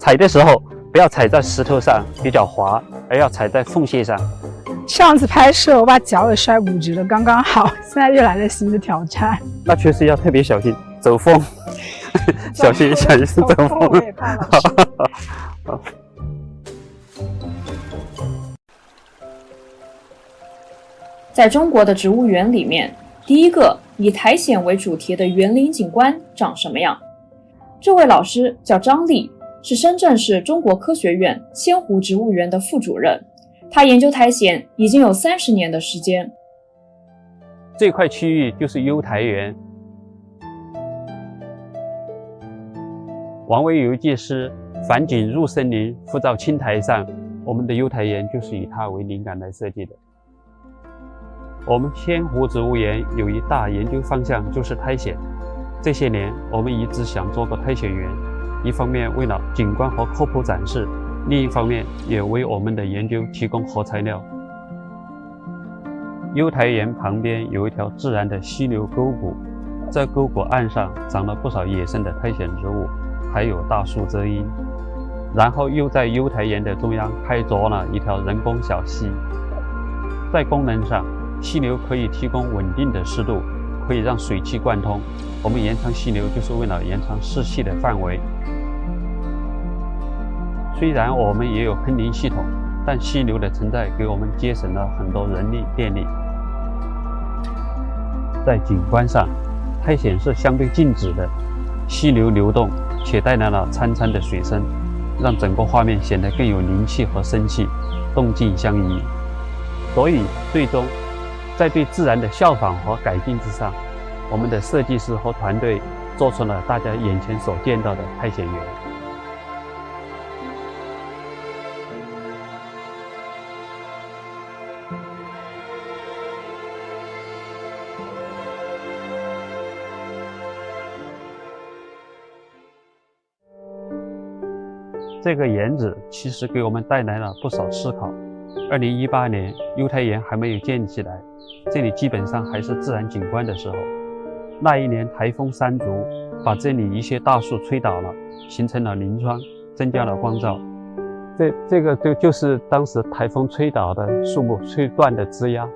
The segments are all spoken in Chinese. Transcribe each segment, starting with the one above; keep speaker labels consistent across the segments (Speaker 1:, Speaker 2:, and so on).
Speaker 1: 踩的时候不要踩在石头上比较滑，而要踩在缝隙上。
Speaker 2: 上次拍摄我把脚也摔骨折了，刚刚好，现在又来了新的挑战。
Speaker 1: 那确实要特别小心走风，小心走风。
Speaker 2: 我也怕老师。
Speaker 3: 在中国的植物园里面，第一个以苔藓为主题的园林景观长什么样？这位老师叫张丽，是深圳市中国科学院仙湖植物园的副主任。他研究苔藓已经有30年的时间。
Speaker 1: 这块区域就是优苔园。王维有一句诗：“返景入森林，复照青苔上。”我们的优苔园就是以它为灵感来设计的。我们仙湖植物园有一大研究方向就是苔藓。这些年，我们一直想做个苔藓园，一方面为了景观和科普展示，另一方面也为我们的研究提供活材料。优苔园旁边有一条自然的溪流沟谷，在沟谷岸上长了不少野生的苔藓植物，还有大树遮阴。然后又在优苔园的中央开凿了一条人工小溪。在功能上，溪流可以提供稳定的湿度，可以让水汽贯通。我们延长溪流就是为了延长湿气的范围。虽然我们也有喷淋系统，但溪流的存在给我们节省了很多人力电力。在景观上，苔藓是相对静止的，溪流流动且带来了潺潺的水声，让整个画面显得更有灵气和生气，动静相宜。所以最终在对自然的效仿和改进之上，我们的设计师和团队做出了大家眼前所见到的苔藓园。这个园子其实给我们带来了不少思考。2018年，优苔园还没有建立起来，这里基本上还是自然景观的时候。那一年台风山竹把这里一些大树吹倒了，形成了林窗，增加了光照。这个就是当时台风吹倒的树木吹断的枝丫。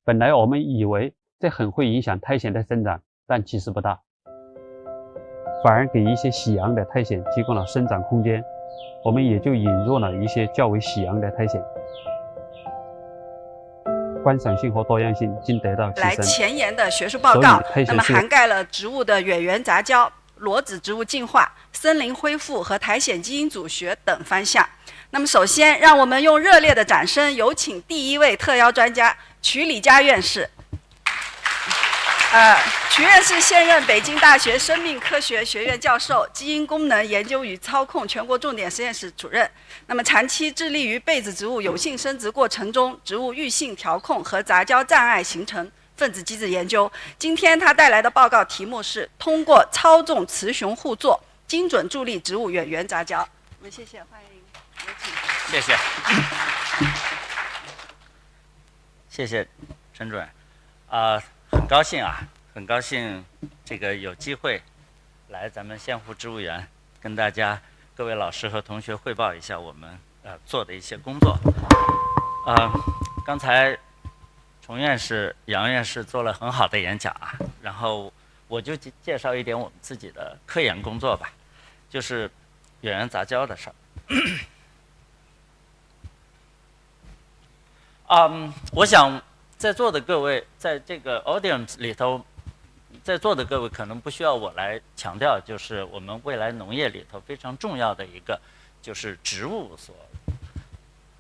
Speaker 1: 本来我们以为这很会影响苔藓的生长，但其实不大，反而给一些喜阳的苔藓提供了生长空间，我们也就引入了一些较为喜阳的苔藓，观赏性和多样性均得到提升。
Speaker 4: 来前沿的学术报告，那么涵盖了植物的远缘杂交、裸子植物进化、森林恢复和苔藓基因组学等方向。那么首先，让我们用热烈的掌声有请第一位特邀专家曲礼佳院士。曲院士现任北京大学生命科学学院教授，基因功能研究与操控全国重点实验室主任。那么长期致力于被子植物有性生殖过程中植物育性调控和杂交障碍形成分子机制研究。今天他带来的报告题目是通过操纵雌雄互作，精准助力植物远缘杂交。我们谢谢，欢迎有请。
Speaker 5: 谢谢，谢谢陈主任。很高兴啊，很高兴这个有机会来咱们仙湖植物园跟大家各位老师和同学汇报一下我们做的一些工作。刚才崇院士、杨院士做了很好的演讲啊，然后我就介绍一点我们自己的科研工作吧，就是远缘杂交的事儿。我想在座的各位，在这个 audience 里头，在座的各位可能不需要我来强调，就是我们未来农业里头非常重要的一个，就是植物所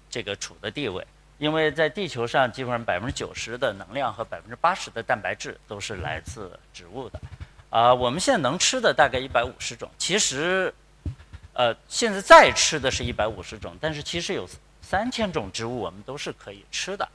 Speaker 5: 这个处的地位。因为在地球上，基本上90%的能量和80%的蛋白质都是来自植物的。我们现在能吃的大概150种，其实，现在在吃的是150种，但是其实有3000种植物我们都是可以吃的。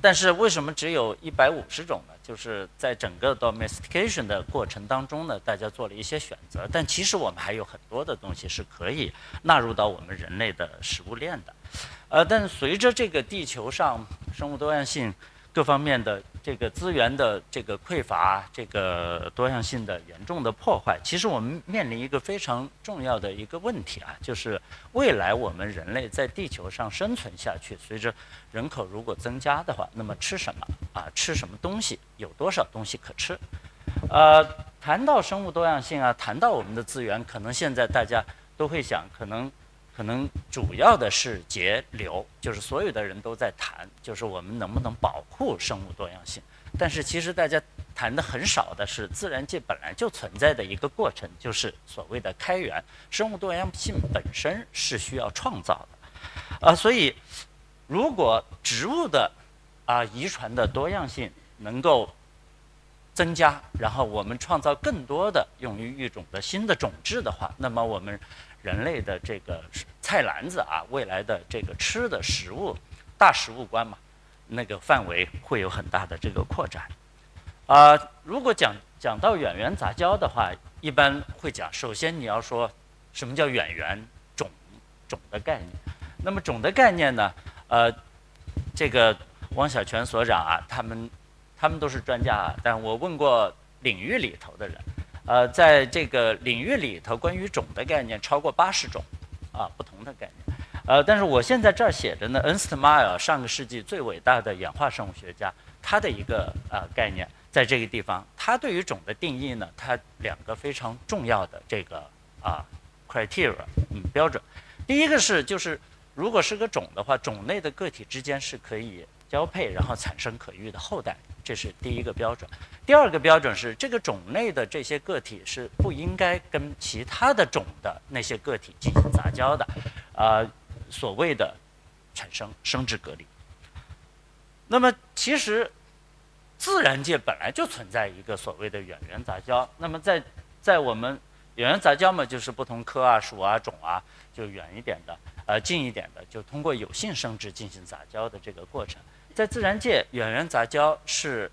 Speaker 5: 但是为什么只有150种呢？就是在整个 domestication 的过程当中呢，大家做了一些选择，但其实我们还有很多的东西是可以纳入到我们人类的食物链的。但随着这个地球上生物多样性各方面的这个资源的这个匮乏，这个多样性的严重的破坏，其实我们面临一个非常重要的一个问题啊，就是未来我们人类在地球上生存下去，随着人口如果增加的话，那么吃什么啊？吃什么东西？有多少东西可吃？谈到生物多样性啊，谈到我们的资源，可能现在大家都会想，可能主要的是节流，就是所有的人都在谈，就是我们能不能保护生物多样性。但是其实大家谈的很少的是，自然界本来就存在的一个过程，就是所谓的开源。生物多样性本身是需要创造的，所以如果植物的遗传的多样性能够增加，然后我们创造更多的用于育种的新的种质的话，那么我们人类的这个菜篮子啊，未来的这个吃的食物大食物观嘛，那个范围会有很大的这个扩展。如果讲到远缘杂交的话，一般会讲，首先你要说什么叫远缘种的概念。那么种的概念呢，这个汪小泉所长啊，他们都是专家啊，但我问过领域里头的人。在这个领域里头，关于种的概念超过80种，不同的概念。但是我现在这儿写着呢，恩斯特迈尔上个世纪最伟大的演化生物学家，他的一个概念，在这个地方，他对于种的定义呢，他2个非常重要的这个criteria 标准。第一个是就是如果是个种的话，种内的个体之间是可以交配，然后产生可育的后代，这是第一个标准。第二个标准是，这个种内的这些个体是不应该跟其他的种的那些个体进行杂交的，所谓的产生生殖隔离。那么其实自然界本来就存在一个所谓的远缘杂交。那么在我们远缘杂交嘛，就是不同科啊、属啊、种啊，就远一点的、近一点的，就通过有性生殖进行杂交的这个过程。在自然界，远缘杂交是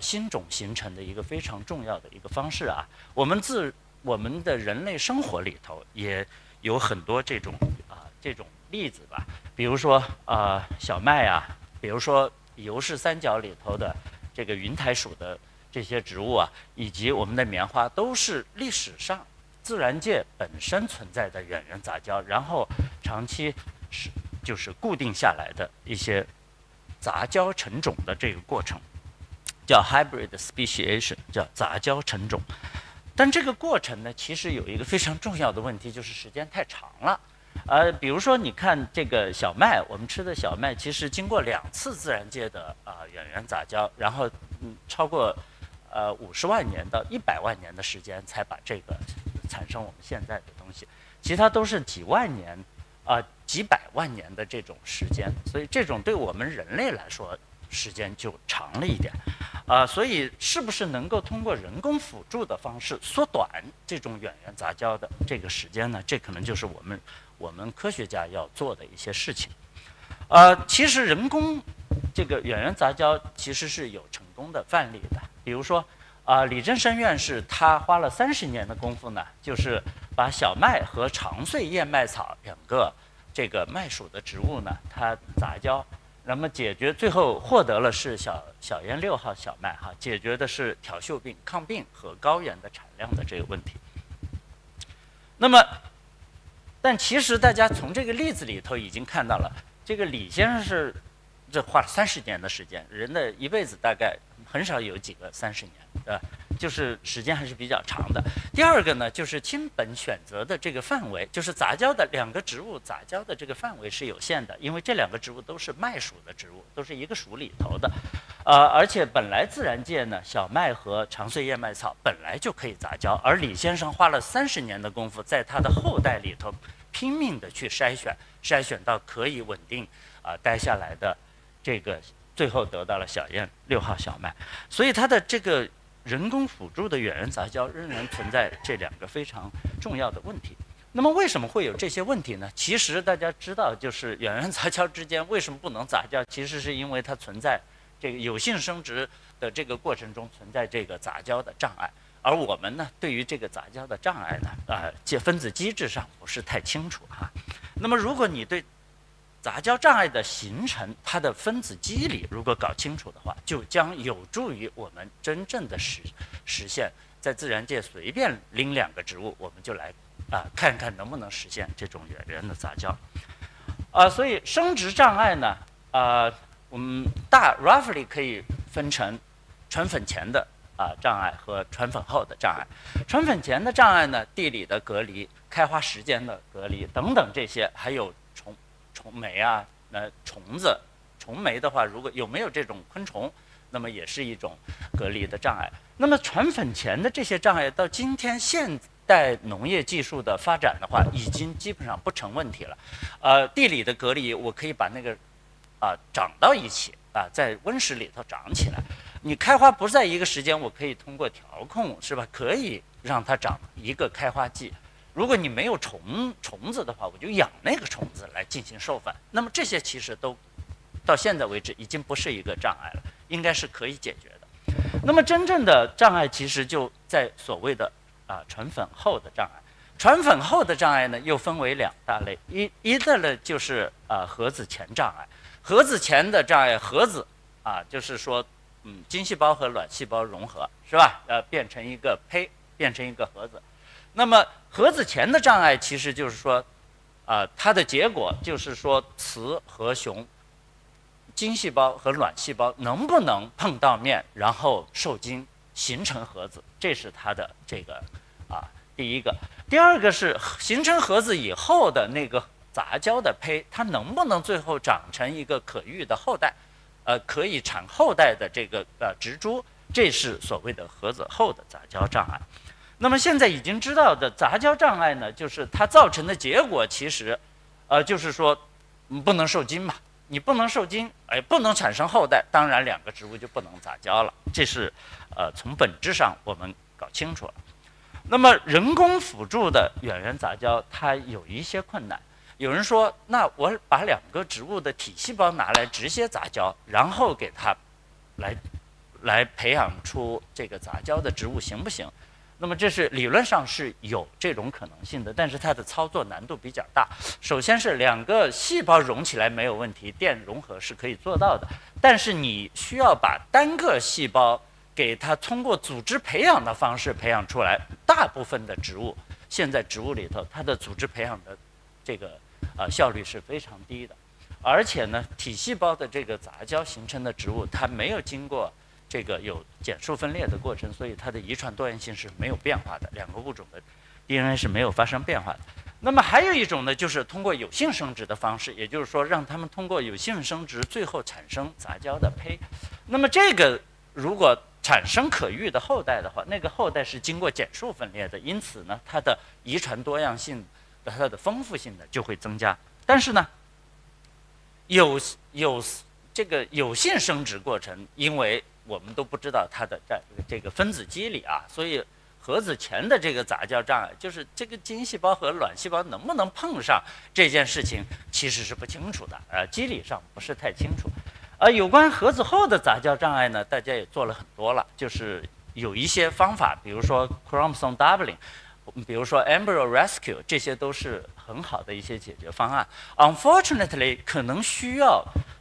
Speaker 5: 新种形成的一个非常重要的一个方式啊。我们的人类生活里头也有很多这种例子吧，比如说小麦啊，比如说尤氏三角里头的这个云台属的这些植物啊，以及我们的棉花，都是历史上自然界本身存在的远缘杂交，然后长期就是固定下来的一些杂交成种的这个过程，叫 hybrid speciation， 叫杂交成种。但这个过程呢，其实有一个非常重要的问题，就是时间太长了。比如说你看这个小麦，我们吃的小麦，其实经过2次自然界的远缘杂交，然后超过50万年到100万年的时间，才把这个产生我们现在的东西。其他都是几万年几百万年的这种时间，所以这种对我们人类来说时间就长了一点，所以是不是能够通过人工辅助的方式缩短这种远缘杂交的这个时间呢？这可能就是我们科学家要做的一些事情。其实人工这个远缘杂交其实是有成功的范例的，比如说李振声院士他花了30年的功夫呢，就是把小麦和长穗叶麦草2个这个麦属的植物呢，它杂交，那么最后获得了是小燕6号小麦哈，解决的是挑锈病、抗病和高原的产量的这个问题。那么，但其实大家从这个例子里头已经看到了，这个李先生这花了30年的时间，人的一辈子大概很少有几个30年，就是时间还是比较长的。第二个呢，就是亲本选择的这个范围，就是杂交的2个植物杂交的这个范围是有限的，因为这2个植物都是麦属的植物，都是一个属里头的，而且本来自然界呢，小麦和长穗叶麦草本来就可以杂交，而李先生花了30年的功夫，在他的后代里头拼命的去筛选到可以稳定待下来的这个，最后得到了小燕6号小麦，所以它的这个人工辅助的远缘杂交仍然存在这2个非常重要的问题。那么为什么会有这些问题呢？其实大家知道，就是远缘杂交之间为什么不能杂交，其实是因为它存在这个有性生殖的这个过程中存在这个杂交的障碍，而我们呢，对于这个杂交的障碍呢，分子机制上不是太清楚哈。那么如果你对杂交障碍的形成，它的分子机理如果搞清楚的话，就将有助于我们真正的实现在自然界随便拎2个植物，我们就来看看能不能实现这种远缘的杂交。所以生殖障碍呢，我们roughly 可以分成传粉前的障碍和传粉后的障碍。传粉前的障碍呢，地理的隔离、开花时间的隔离等等这些，还有虫媒啊，虫子，虫媒的话，如果有没有这种昆虫，那么也是一种隔离的障碍。那么传粉前的这些障碍，到今天现代农业技术的发展的话，已经基本上不成问题了。地理的隔离，我可以把那个长到一起在温室里头长起来。你开花不在一个时间，我可以通过调控，是吧？可以让它长一个开花季。如果你没有虫子的话，我就养那个虫子来进行授粉。那么这些其实都到现在为止已经不是一个障碍了，应该是可以解决的。那么真正的障碍其实就在所谓的传粉后的障碍。传粉后的障碍呢，又分为2大类，一的呢就是核子前障碍。核子前的障碍，核子就是说精细胞和卵细胞融合，是吧？变成一个胚，变成一个核子。那么核子前的障碍其实就是说，它的结果就是说雌和雄精细胞和卵细胞能不能碰到面，然后受精形成核子，这是它的这个第一个。第二个是形成核子以后的那个杂交的胚，它能不能最后长成一个可育的后代，可以产后代的这个植株，这是所谓的核子后的杂交障碍。那么现在已经知道的杂交障碍呢，就是它造成的结果其实，就是说不能受精嘛，你不能受精，不能产生后代，当然2个植物就不能杂交了。这是从本质上我们搞清楚了。那么人工辅助的远缘杂交，它有一些困难。有人说，那我把2个植物的体细胞拿来直接杂交，然后给它来培养出这个杂交的植物，行不行？那么这是理论上是有这种可能性的，但是它的操作难度比较大。首先是2个细胞融起来没有问题，电融合是可以做到的，但是你需要把单个细胞给它通过组织培养的方式培养出来。大部分的植物，现在植物里头，它的组织培养的这个效率是非常低的，而且呢，体细胞的这个杂交形成的植物，它没有经过这个有减数分裂的过程，所以它的遗传多样性是没有变化的，2个物种的 DNA 是没有发生变化的。那么还有一种呢，就是通过有性生殖的方式，也就是说让它们通过有性生殖最后产生杂交的胚。那么这个如果产生可育的后代的话，那个后代是经过减数分裂的，因此呢，它的遗传多样性、它的丰富性呢就会增加。但是呢，这个有性生殖过程，因为我们都不知道它的这个分子机理所以核子前的这个杂交障碍，就是这个精细胞和卵细胞能不能碰上这件事情，其实是不清楚的，机理上不是太清楚。有关核子后的杂交障碍呢，大家也做了很多了，就是有一些方法，比如说 chromosome doubling， 比如说 embryo rescue， 这些都是很好的一些解决方案。Unfortunately， 可能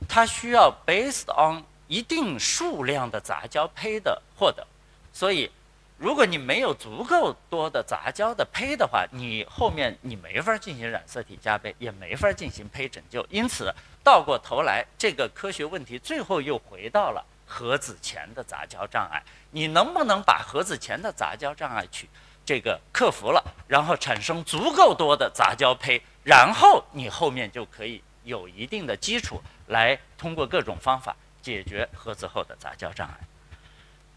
Speaker 5: 它需要 based on 一定数量的杂交胚的获得，所以如果你没有足够多的杂交的胚的话，你后面你没法进行染色体加倍，也没法进行胚拯救。因此倒过头来，这个科学问题最后又回到了核子前的杂交障碍。你能不能把核子前的杂交障碍这个克服了，然后产生足够多的杂交胚，然后你后面就可以有一定的基础来通过各种方法解决核子后的杂交障碍。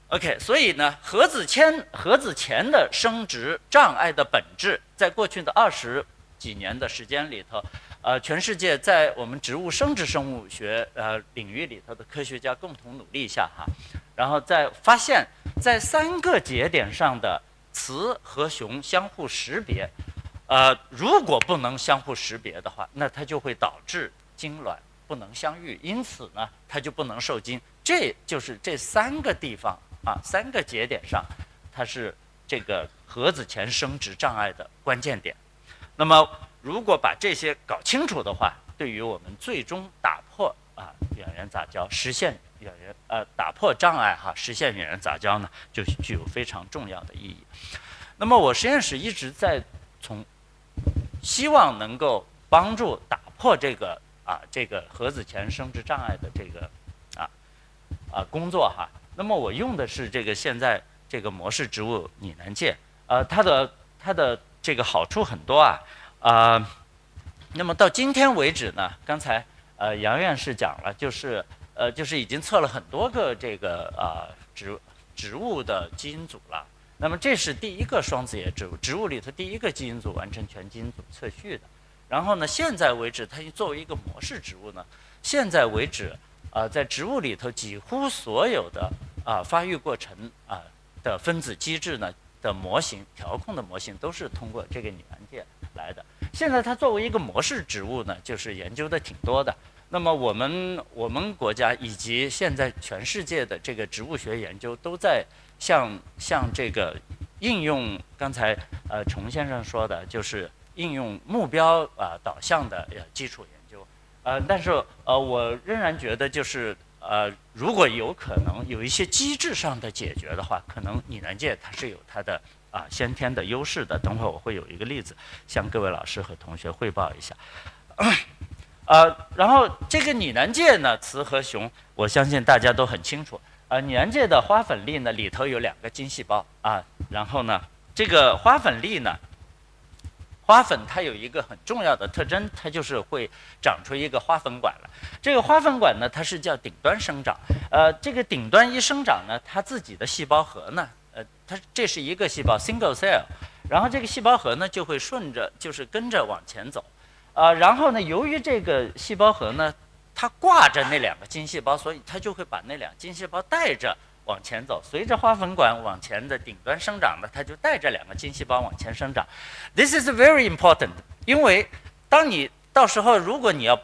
Speaker 5: OK， 所以呢，核子前的生殖障碍的本质，在过去的20几年的时间里头，全世界在我们植物生殖生物学领域里头的科学家共同努力下然后再发现，在3个节点上的雌和雄相互识别，如果不能相互识别的话，那它就会导致精卵不能相遇，因此呢，它就不能受精。这就是这3个地方3个节点上，它是这个核子前生殖障碍的关键点。那么，如果把这些搞清楚的话，对于我们最终打破远缘杂交，实现打破障碍实现远缘杂交呢，就具有非常重要的意义。那么我实验室一直在希望能够帮助打破这个核子前生殖障碍的这个工作那么我用的是现在这个模式植物拟南芥，它的这个好处很多那么到今天为止呢，刚才杨院士讲了，就是已经测了很多个这个植物的基因组了。那么这是第一个双子叶植物，植物里头第一个基因组完成全基因组测序的。然后呢，现在为止，它作为一个模式植物呢，现在为止在植物里头几乎所有的发育过程的分子机制呢的模型，调控的模型都是通过这个拟南芥来的。现在它作为一个模式植物呢，就是研究的挺多的。那么我们国家以及现在全世界的这个植物学研究都在向这个应用，刚才崇先生说的，就是应用目标导向的基础研究。但是我仍然觉得就是如果有可能有一些机制上的解决的话，可能拟南芥它是有它的先天的优势的。等会儿我会有一个例子向各位老师和同学汇报一下。然后这个拟南芥呢，雌和雄，我相信大家都很清楚。拟南芥的花粉粒呢，里头有2个精细胞然后呢，这个花粉粒呢，花粉它有一个很重要的特征，它就是会长出一个花粉管来。这个花粉管呢，它是叫顶端生长。这个顶端一生长呢，它自己的细胞核呢，这是一个细胞 single cell， 然后这个细胞核呢就会就是跟着往前走。然后呢，由于这个细胞核呢，它挂着那2个精细胞，所以它就会把那2个精细胞带着往前走。随着花粉管往前的顶端生长呢，它就带着2个精细胞往前生长。This is very important， 因为当你到时候如果你要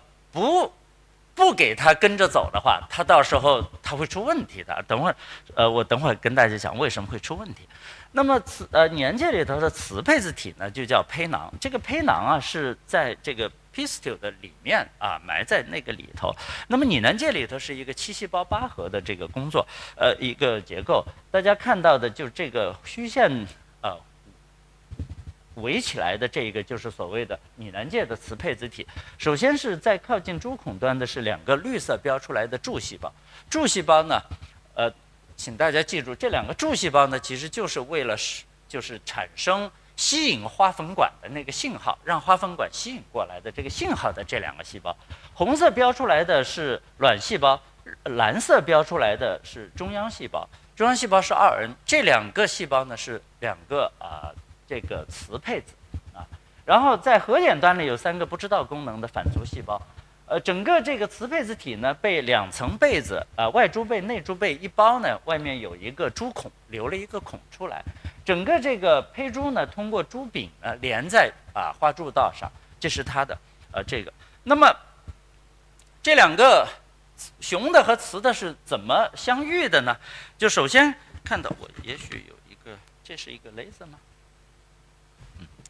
Speaker 5: 不给它跟着走的话，它到时候它会出问题的。我等会儿跟大家讲为什么会出问题。那么拟南芥里头的雌配子体呢，就叫胚囊。这个胚囊是在这个 pistil 的里面埋在那个里头。那么拟南芥里头是一个7细胞8核的这个工作一个结构。大家看到的就是这个虚线围起来的这个就是所谓的拟南芥的雌配子体。首先是在靠近珠孔端的是2个绿色标出来的柱细胞。柱细胞呢，请大家记住，这2个柱细胞呢，其实就是为了就是产生吸引花粉管的那个信号，让花粉管吸引过来的这个信号的这2个细胞。红色标出来的是卵细胞，蓝色标出来的是中央细胞。中央细胞是2N， 这2个细胞呢是2个这个雌配子然后在核眼端里有3个不知道功能的反足细胞。整个这个雌配子体呢，被2层被子外珠被、内珠被一包呢，外面有一个珠孔，留了一个孔出来。整个这个胚珠呢，通过珠柄连在花柱道上，这是它的这个。那么这2个雄的和雌的是怎么相遇的呢？就首先看到我也许有一个，这是一个 laser 吗？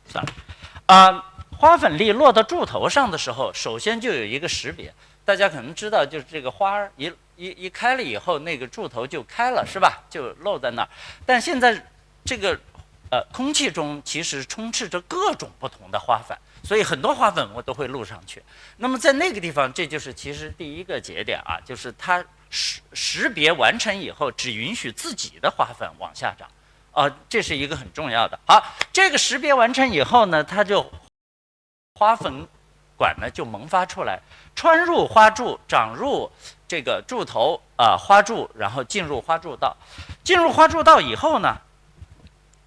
Speaker 5: 算了花粉粒落到柱头上的时候，首先就有一个识别。大家可能知道，就是这个花儿一开了以后，那个柱头就开了，是吧？就露在那儿。但现在这个空气中其实充斥着各种不同的花粉，所以很多花粉我都会录上去。那么在那个地方，这就是其实第一个节点就是它识别完成以后，只允许自己的花粉往下长。这是一个很重要的。好，这个识别完成以后呢，它就花粉管呢就萌发出来，穿入花柱，长入这个柱头花柱，然后进入花柱道。进入花柱道以后呢，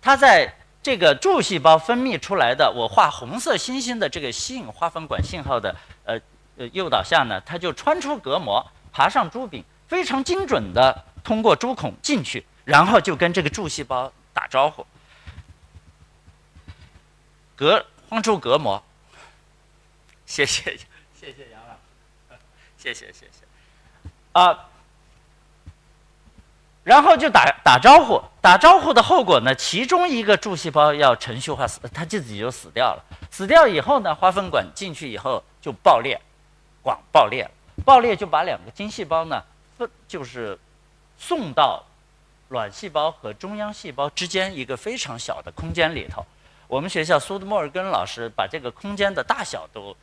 Speaker 5: 它在这个柱细胞分泌出来的我画红色星星的这个吸引花粉管信号的诱导下呢，它就穿出隔膜，爬上珠柄，非常精准的通过珠孔进去。然后就跟这个柱细胞打招呼，框出隔膜。谢谢杨老师，谢谢。然后就打招呼，打招呼的后果呢，其中一个柱细胞要程序化它自己就死掉了。死掉以后呢，花粉管进去以后就爆裂，广爆裂了，爆裂就把2个精细胞呢就是送到卵细胞和中央细胞之间一个非常小的空间里头。我们学校苏德莫尔根老师把这个空间的大小都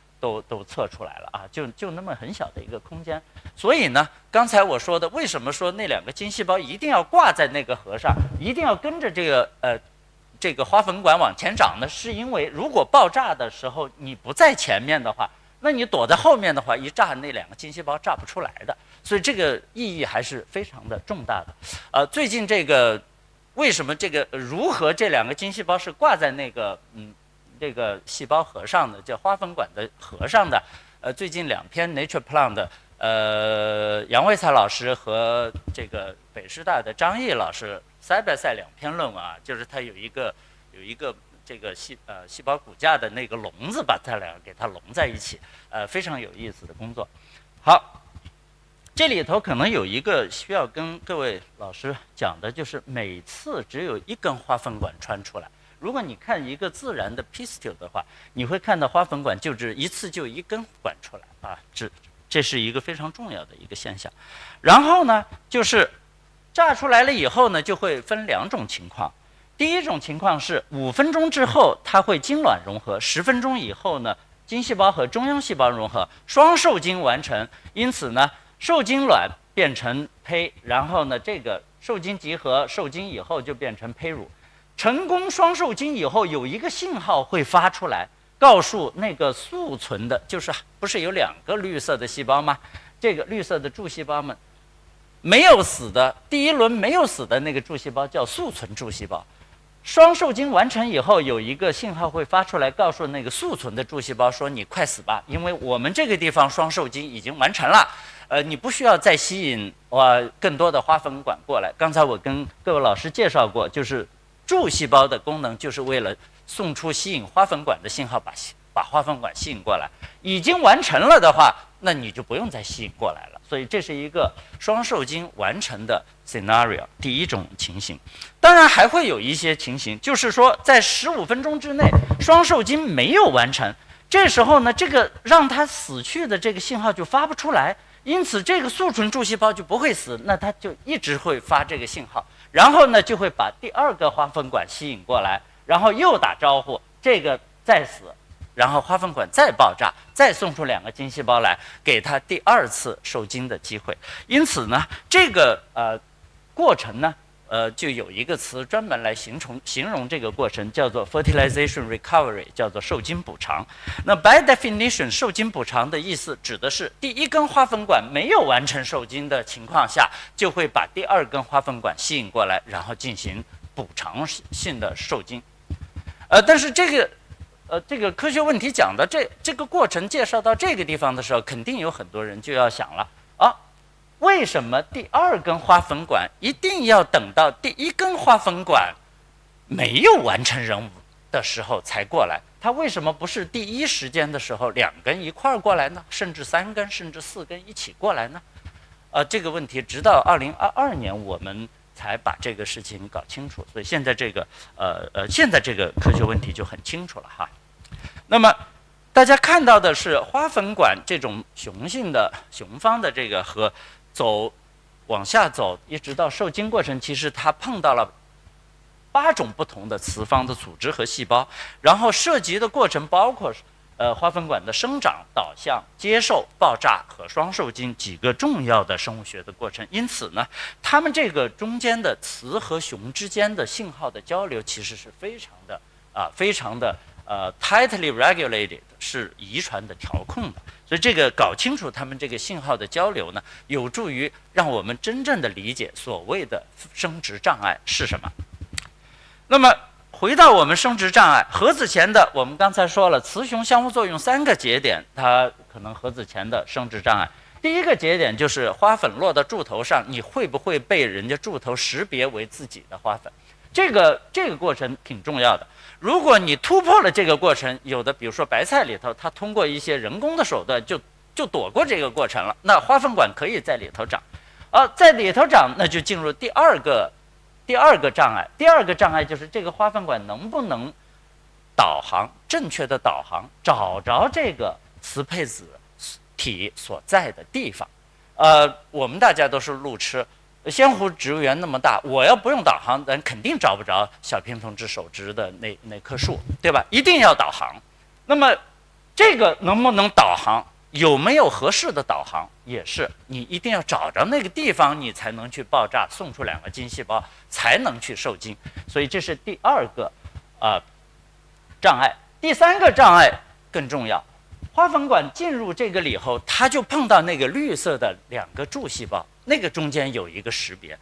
Speaker 5: 测出来了啊，就那么很小的一个空间。所以呢，刚才我说的，为什么说那2个精细胞一定要挂在那个核上，一定要跟着这个花粉管往前长呢？是因为如果爆炸的时候你不在前面的话，那你躲在后面的话，一炸那2个精细胞炸不出来的。所以这个意义还是非常的重大的。最近这个为什么如何这2个精细胞是挂在那个这个细胞核上的，叫花粉管的核上的？最近2篇 Nature Plant 的杨卫才老师和这个北师大的张毅老师side by side 2篇论文啊，就是他有一个这个细胞骨架的那个笼子，把它俩给它笼在一起，非常有意思的工作。好，这里头可能有一个需要跟各位老师讲的，就是每次只有1根花粉管穿出来。如果你看一个自然的 pistil 的话，你会看到花粉管就是一次就1根管出来啊，这是一个非常重要的一个现象。然后呢，就是炸出来了以后呢，就会分2种情况。第一种情况是5分钟之后它会精卵融合，10分钟以后呢，精细胞和中央细胞融合，双受精完成。因此呢，受精卵变成胚，然后呢，这个受精集合受精以后就变成胚乳。成功双受精以后，有一个信号会发出来，告诉那个宿存的，就是不是有2个绿色的细胞吗？这个绿色的柱细胞们没有死的，第1轮没有死的那个柱细胞叫宿存柱细胞。双受精完成以后，有一个信号会发出来，告诉那个宿存的柱细胞说：“你快死吧，因为我们这个地方双受精已经完成了，你不需要再吸引更多的花粉管过来。”刚才我跟各位老师介绍过，就是柱细胞的功能就是为了送出吸引花粉管的信号，把花粉管吸引过来。已经完成了的话，那你就不用再吸引过来了。所以这是一个双受精完成的 scenario， 第一种情形。当然还会有一些情形，就是说在15分钟之内双受精没有完成，这时候呢，这个让它死去的这个信号就发不出来，因此这个宿存柱细胞就不会死，那它就一直会发这个信号，然后呢就会把第2个花粉管吸引过来，然后又打招呼，这个再死，然后花粉管再爆炸，再送出2个精细胞来，给它第2次受精的机会。因此呢，这个过程呢，就有一个词专门来形容这个过程，叫做 fertilization recovery， 叫做受精补偿。那 by definition， 受精补偿的意思指的是第1根花粉管没有完成受精的情况下，就会把第2根花粉管吸引过来，然后进行补偿性的受精。但是这个科学问题讲的这个过程介绍到这个地方的时候，肯定有很多人就要想了啊，为什么第2根花粉管一定要等到第1根花粉管没有完成任务的时候才过来？它为什么不是第1时间的时候2根一块儿过来呢？甚至3根，甚至4根一起过来呢？这个问题直到2022年我们才把这个事情搞清楚，所以现在这个科学问题就很清楚了哈。那么大家看到的是花粉管这种雄方的这个和往下走，一直到受精过程，其实它碰到了8种不同的雌方的组织和细胞，然后涉及的过程包括花粉管的生长、导向、接受、爆炸和双受精几个重要的生物学的过程。因此呢，它们这个中间的雌和雄之间的信号的交流其实是非常的tightly regulated， 是遗传的调控的。所以这个搞清楚它们这个信号的交流呢，有助于让我们真正的理解所谓的生殖障碍是什么。那么回到我们生殖障碍，核子前的我们刚才说了，雌雄相互作用3个节点，它可能核子前的生殖障碍。第1个节点就是花粉落到柱头上，你会不会被人家柱头识别为自己的花粉？这个过程挺重要的。如果你突破了这个过程，有的比如说白菜里头，它通过一些人工的手段就躲过这个过程了，那花粉管可以在里头长，在里头长，那就进入第二个障碍。第2个障碍就是这个花粉管能不能正确的导航，找着这个雌配子体所在的地方。我们大家都是路痴，仙湖植物园那么大，我要不用导航，咱肯定找不着小平同志手植的那棵树，对吧？一定要导航。那么这个能不能导航，有没有合适的导航，也是你一定要找着那个地方，你才能去爆炸，送出2个精细胞，才能去受精。所以这是第2个障碍。第3个障碍更重要，花粉管进入这个里后，它就碰到那个绿色的2个柱细胞，那个中间有一个识别，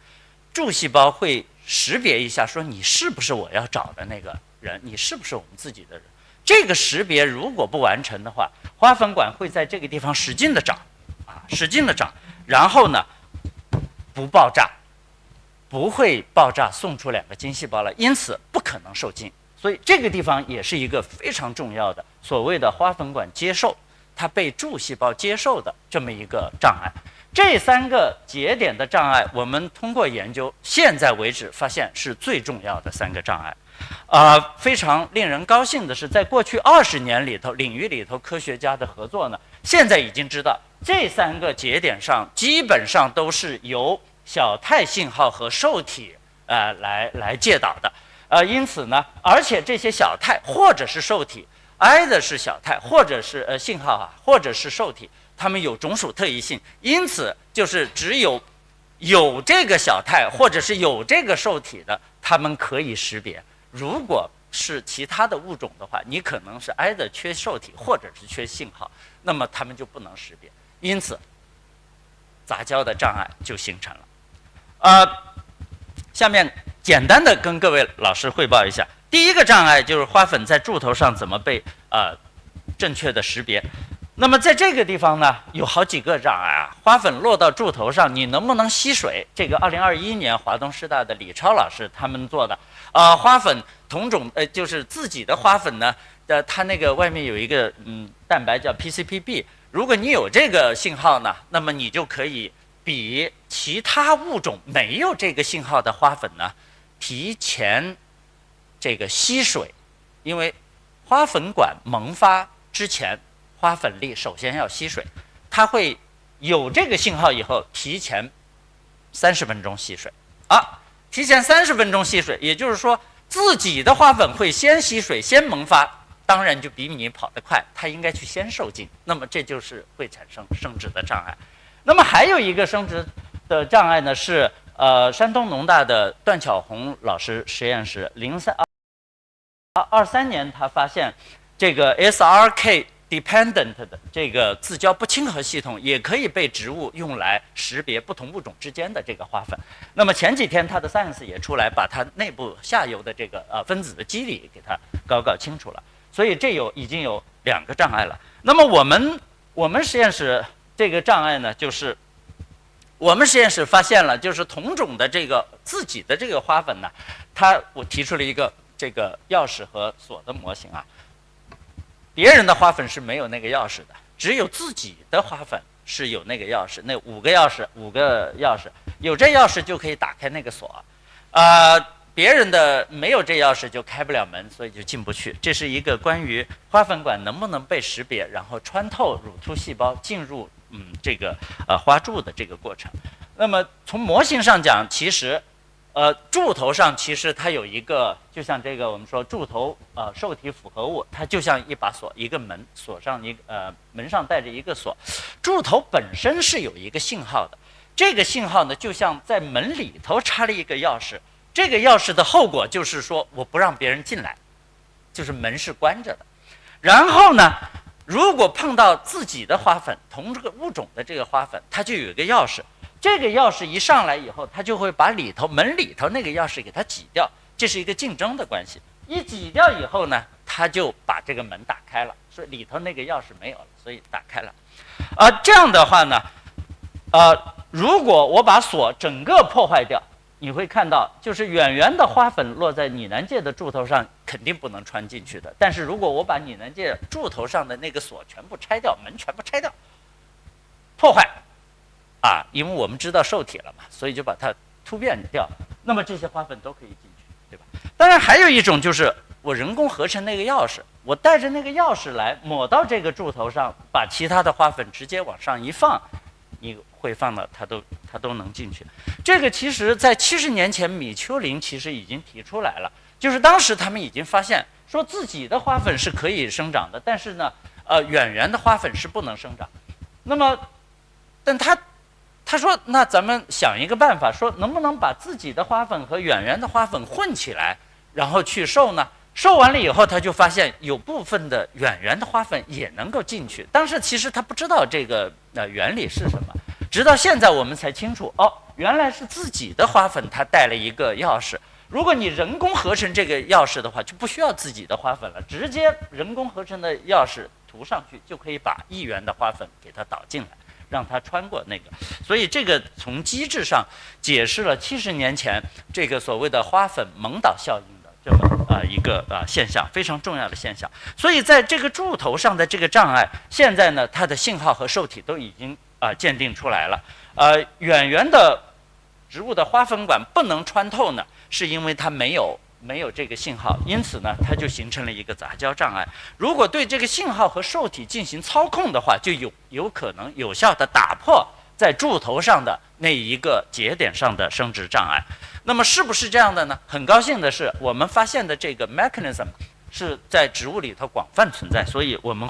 Speaker 5: 柱细胞会识别一下，说你是不是我要找的那个人，你是不是我们自己的人。这个识别如果不完成的话，花粉管会在这个地方使劲的长，使劲的长，然后呢不爆炸，不会爆炸送出2个精细胞来，因此不可能受精。所以这个地方也是一个非常重要的所谓的花粉管接受，它被柱细胞接受的这么一个障碍。这3个节点的障碍，我们通过研究，现在为止发现是最重要的3个障碍。非常令人高兴的是，在过去20年里头，领域里头科学家的合作呢，现在已经知道这3个节点上基本上都是由小态信号和受体来介导的。因此呢，而且这些小态或者是受体，挨的是小态，或者是信号或者是受体，它们有种属特异性，因此就是只有这个小态或者是有这个受体的，它们可以识别。如果是其他的物种的话，你可能是挨的缺受体或者是缺信号，那么它们就不能识别，因此杂交的障碍就形成了。下面简单的跟各位老师汇报一下，第1个障碍就是花粉在柱头上怎么被正确的识别。那么在这个地方呢，有好几个障碍花粉落到柱头上，你能不能吸水？这个2021年华东师大的李超老师他们做的。花粉同种就是自己的花粉呢，它那个外面有一个蛋白叫 PCPB， 如果你有这个信号呢，那么你就可以比其他物种没有这个信号的花粉呢提前这个吸水，因为花粉管萌发之前，花粉粒首先要吸水，它会有这个信号以后提前30分钟吸水提前30分钟吸水，也就是说自己的花粉会先吸水先萌发，当然就比你跑得快，它应该去先受精，那么这就是会产生生殖的障碍。那么还有一个生殖的障碍呢，是山东农大的段巧红老师实验室23年他发现这个 SRK dependent 的这个自交不亲和系统也可以被植物用来识别不同物种之间的这个花粉。那么前几天他的 Science 也出来，把它内部下游的这个分子的机理给它搞清楚了。所以这已经有2个障碍了。那么我们实验室这个障碍呢，就是我们实验室发现了，就是同种的这个自己的这个花粉呢，我提出了一个这个钥匙和锁的模型别人的花粉是没有那个钥匙的，只有自己的花粉是有那个钥匙，那5个钥匙，有这钥匙就可以打开那个锁，别人的没有这钥匙就开不了门，所以就进不去。这是一个关于花粉管能不能被识别，然后穿透乳突细胞进入这个花柱的这个过程。那么从模型上讲，其实柱头上其实它有一个，就像这个我们说柱头受体复合物，它就像一把锁，一个门，锁上门上带着一个锁。柱头本身是有一个信号的，这个信号呢就像在门里头插了一个钥匙，这个钥匙的后果就是说我不让别人进来，就是门是关着的。然后呢，如果碰到自己的花粉，同这个物种的这个花粉，它就有一个钥匙。这个钥匙一上来以后，它就会把门里头那个钥匙给它挤掉，这是一个竞争的关系。一挤掉以后呢，它就把这个门打开了，所以里头那个钥匙没有了，所以打开了。这样的话呢，如果我把锁整个破坏掉，你会看到，就是远远的花粉落在拟南芥的柱头上，肯定不能穿进去的。但是如果我把拟南芥柱头上的那个锁全部拆掉，门全部拆掉，破坏。因为我们知道受体了嘛，所以就把它突变掉，那么这些花粉都可以进去，对吧？当然还有一种就是我人工合成那个钥匙，我带着那个钥匙来抹到这个柱头上，把其他的花粉直接往上一放，你会放到它都能进去。这个其实在70年前，米丘林其实已经提出来了，就是当时他们已经发现说自己的花粉是可以生长的，但是呢，远缘的花粉是不能生长。那么，但他说，那咱们想一个办法，说能不能把自己的花粉和远缘的花粉混起来，然后去授呢？授完了以后，他就发现有部分的远缘的花粉也能够进去。当时其实他不知道这个原理是什么，直到现在我们才清楚，哦，原来是自己的花粉它带了一个钥匙。如果你人工合成这个钥匙的话，就不需要自己的花粉了，直接人工合成的钥匙涂上去，就可以把异源的花粉给它导进来，让它穿过那个。所以这个从机制上解释了70年前这个所谓的花粉蒙导效应的这么一个现象，非常重要的现象。所以在这个柱头上的这个障碍，现在呢它的信号和受体都已经鉴定出来了。远缘的植物的花粉管不能穿透呢，是因为它没有这个信号，因此呢，它就形成了一个杂交障碍。如果对这个信号和受体进行操控的话，就有可能有效地打破在柱头上的那一个节点上的生殖障碍。那么是不是这样的呢？很高兴的是，我们发现的这个 mechanism 是在植物里头广泛存在，所以我们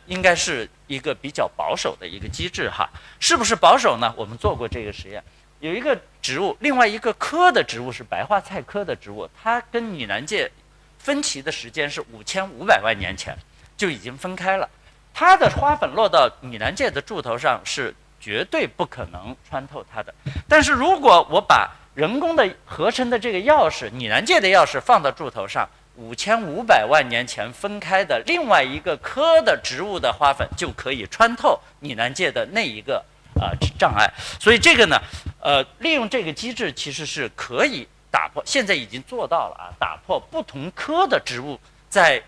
Speaker 5: 应该是一个比较保守的一个机制哈。是不是保守呢？我们做过这个实验。有一个植物，另外一个科的植物是白花菜科的植物，它跟拟南芥分歧的时间是5500万年前就已经分开了。它的花粉落到拟南芥的柱头上是绝对不可能穿透它的。但是如果我把人工的合成的这个钥匙，拟南芥的钥匙放到柱头上，5500万年前分开的另外一个科的植物的花粉就可以穿透拟南芥的那一个障碍。所以这个呢，利用这个机制其实是可以打破，现在已经做到了打破不同科的植物在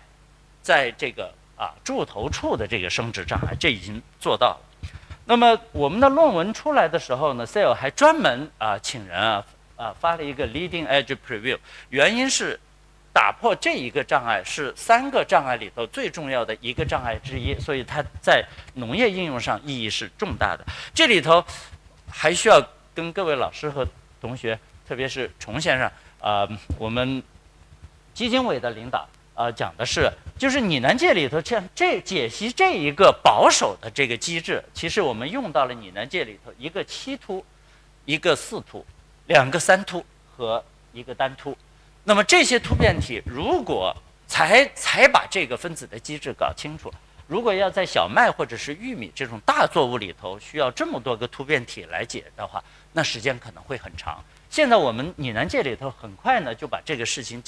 Speaker 5: 这个柱头处的这个生殖障碍，这已经做到了。那么我们的论文出来的时候呢 ，Sale 还专门请人发了一个 leading edge preview， 原因是打破这一个障碍是3个障碍里头最重要的一个障碍之一，所以它在农业应用上意义是重大的。这里头还需要跟各位老师和同学，特别是崇先生，我们基金委的领导讲的是，就是拟南芥里头这解析这一个保守的这个机制，其实我们用到了拟南芥里头一个7突，一个4突，2个3突和一个单突。那么这些突变体，如果才把这个分子的机制搞清楚，如果要在小麦或者是玉米这种大作物里头需要这么多个突变体来解的话，那时间可能会很长。现在我们拟南芥里头很快呢就把这个事情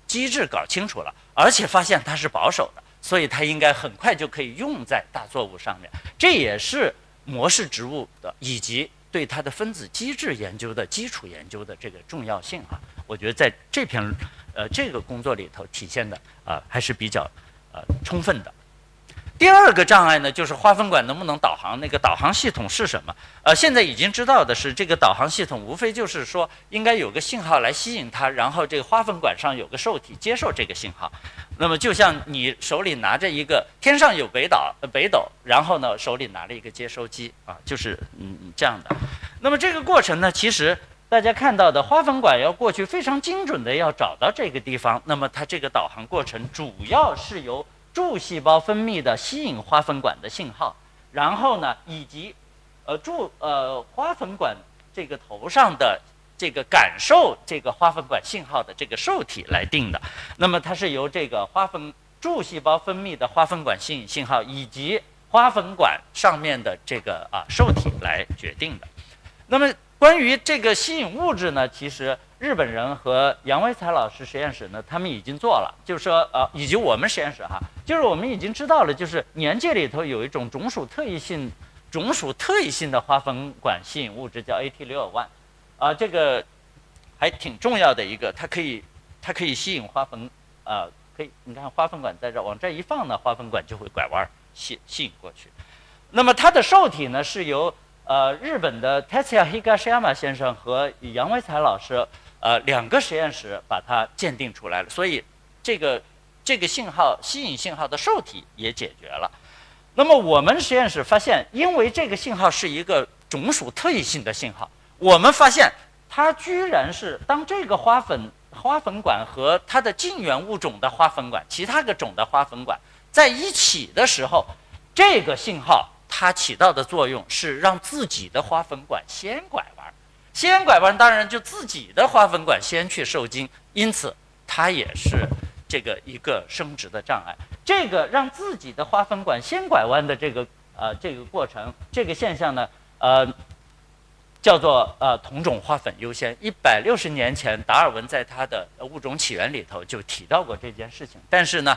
Speaker 5: 机制搞清楚了，而且发现它是保守的，所以它应该很快就可以用在大作物上面。这也是模式植物的以及对它的分子机制研究的基础研究的这个重要性我觉得在这个工作里头体现的还是比较充分的。第二个障碍呢，就是花粉管能不能导航，那个导航系统是什么？现在已经知道的是，这个导航系统无非就是说应该有个信号来吸引它，然后这个花粉管上有个受体接受这个信号。那么就像你手里拿着一个天上有北斗，然后呢手里拿了一个接收机就是这样的。那么这个过程呢，其实大家看到的花粉管要过去非常精准的要找到这个地方，那么它这个导航过程主要是由柱细胞分泌的吸引花粉管的信号，然后呢以及花粉管这个头上的这个感受这个花粉管信号的这个受体来定的。那么它是由这个柱细胞分泌的花粉管吸引信号以及花粉管上面的这个受体来决定的。那么关于这个吸引物质呢，其实日本人和杨维才老师实验室呢，他们已经做了，就是说以及我们实验室就是我们已经知道了，就是年芥里头有一种种属特异性的花粉管吸引物质叫 AT621，这个还挺重要的一个，它可以吸引花粉，可以你看花粉管在这往这一放呢，花粉管就会拐弯吸引过去。那么它的受体呢是由日本的 Tetsuya Higashiyama 先生和杨维才老师2个实验室把它鉴定出来了，所以这个信号吸引信号的受体也解决了。那么我们实验室发现，因为这个信号是一个种属特异性的信号，我们发现它居然是当这个花粉管和它的近缘物种的花粉管，其他个种的花粉管在一起的时候，这个信号它起到的作用是让自己的花粉管先拐弯，先拐弯当然就自己的花粉管先去受精，因此它也是这个一个生殖的障碍。这个让自己的花粉管先拐弯的这个过程，这个现象呢，叫做同种花粉优先。160年前，达尔文在他的物种起源里头就提到过这件事情。但是呢，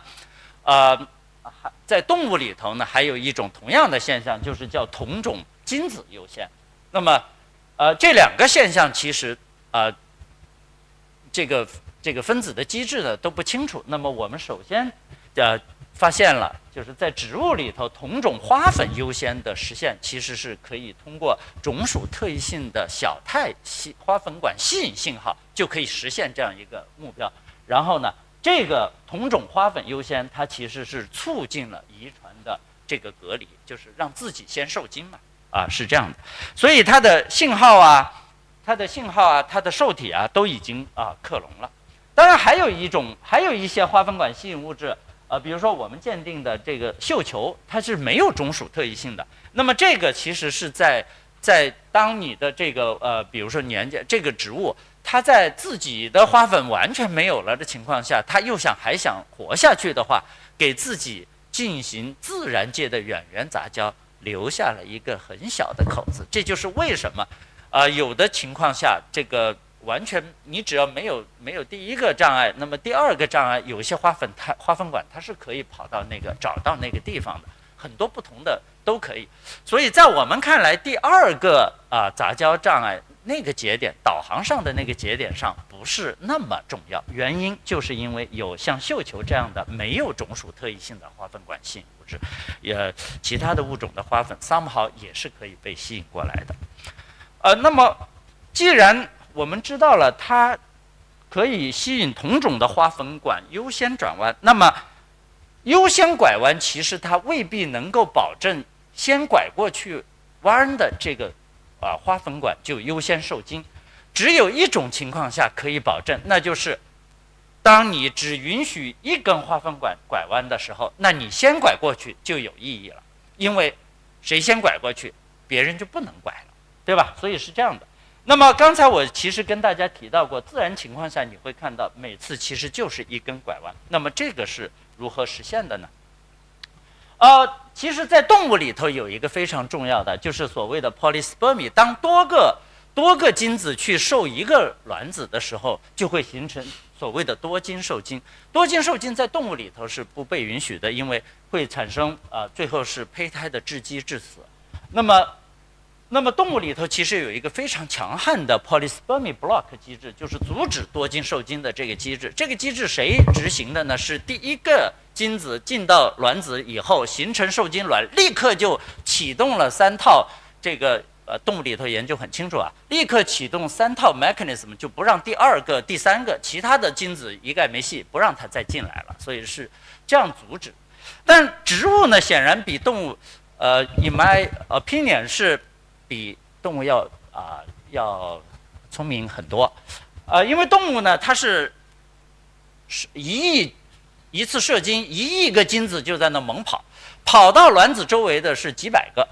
Speaker 5: 在动物里头呢，还有一种同样的现象，就是叫同种精子优先。那么，这两个现象其实这个分子的机制呢都不清楚。那么我们首先发现了，就是在植物里头同种花粉优先的实现，其实是可以通过种属特异性的小态花粉管吸引信号就可以实现这样一个目标。然后呢，这个同种花粉优先，它其实是促进了遗传的这个隔离，就是让自己先受精嘛，是这样的。所以它的信号啊，它的受体啊，都已经克隆了。当然还有一些花粉管吸引物质。比如说我们鉴定的这个绣球，它是没有种属特异性的。那么这个其实是在当你的这个比如说这个植物，它在自己的花粉完全没有了的情况下，它又还想活下去的话，给自己进行自然界的远缘杂交留下了一个很小的口子。这就是为什么有的情况下这个。完全，你只要没有第一个障碍，那么第二个障碍，有一些花粉管它是可以找到那个地方的，很多不同的都可以。所以在我们看来，第二个杂交障碍那个节点，导航上的那个节点上不是那么重要，原因就是因为有像绣球这样的没有种属特异性的花粉管吸引物质，其他的物种的花粉 somehow 也是可以被吸引过来的。那么既然我们知道了它可以吸引同种的花粉管优先转弯，那么优先拐弯其实它未必能够保证先拐过去弯的这个花粉管就优先受精。只有一种情况下可以保证，那就是当你只允许一根花粉管拐弯的时候，那你先拐过去就有意义了，因为谁先拐过去别人就不能拐了，对吧？所以是这样的。那么刚才我其实跟大家提到过，自然情况下你会看到每次其实就是一根拐弯。那么这个是如何实现的呢？其实在动物里头有一个非常重要的，就是所谓的 polyspermy。当多个精子去受一个卵子的时候，就会形成所谓的多精受精。多精受精在动物里头是不被允许的，因为会产生最后是胚胎的窒息致死。那么动物里头其实有一个非常强悍的 polyspermy block 机制，就是阻止多精受精的这个机制。这个机制谁执行的呢？是第一个精子进到卵子以后形成受精卵，立刻就启动了3套这个动物里头研究很清楚立刻启动3套 mechanism， 就不让第二个、第三个其他的精子一概没戏，不让它再进来了。所以是这样阻止。但植物呢，显然比动物in my opinion 是比动物要聪明很多，因为动物呢，它是一次射精1亿个精子就在那猛跑到卵子周围的是几百个，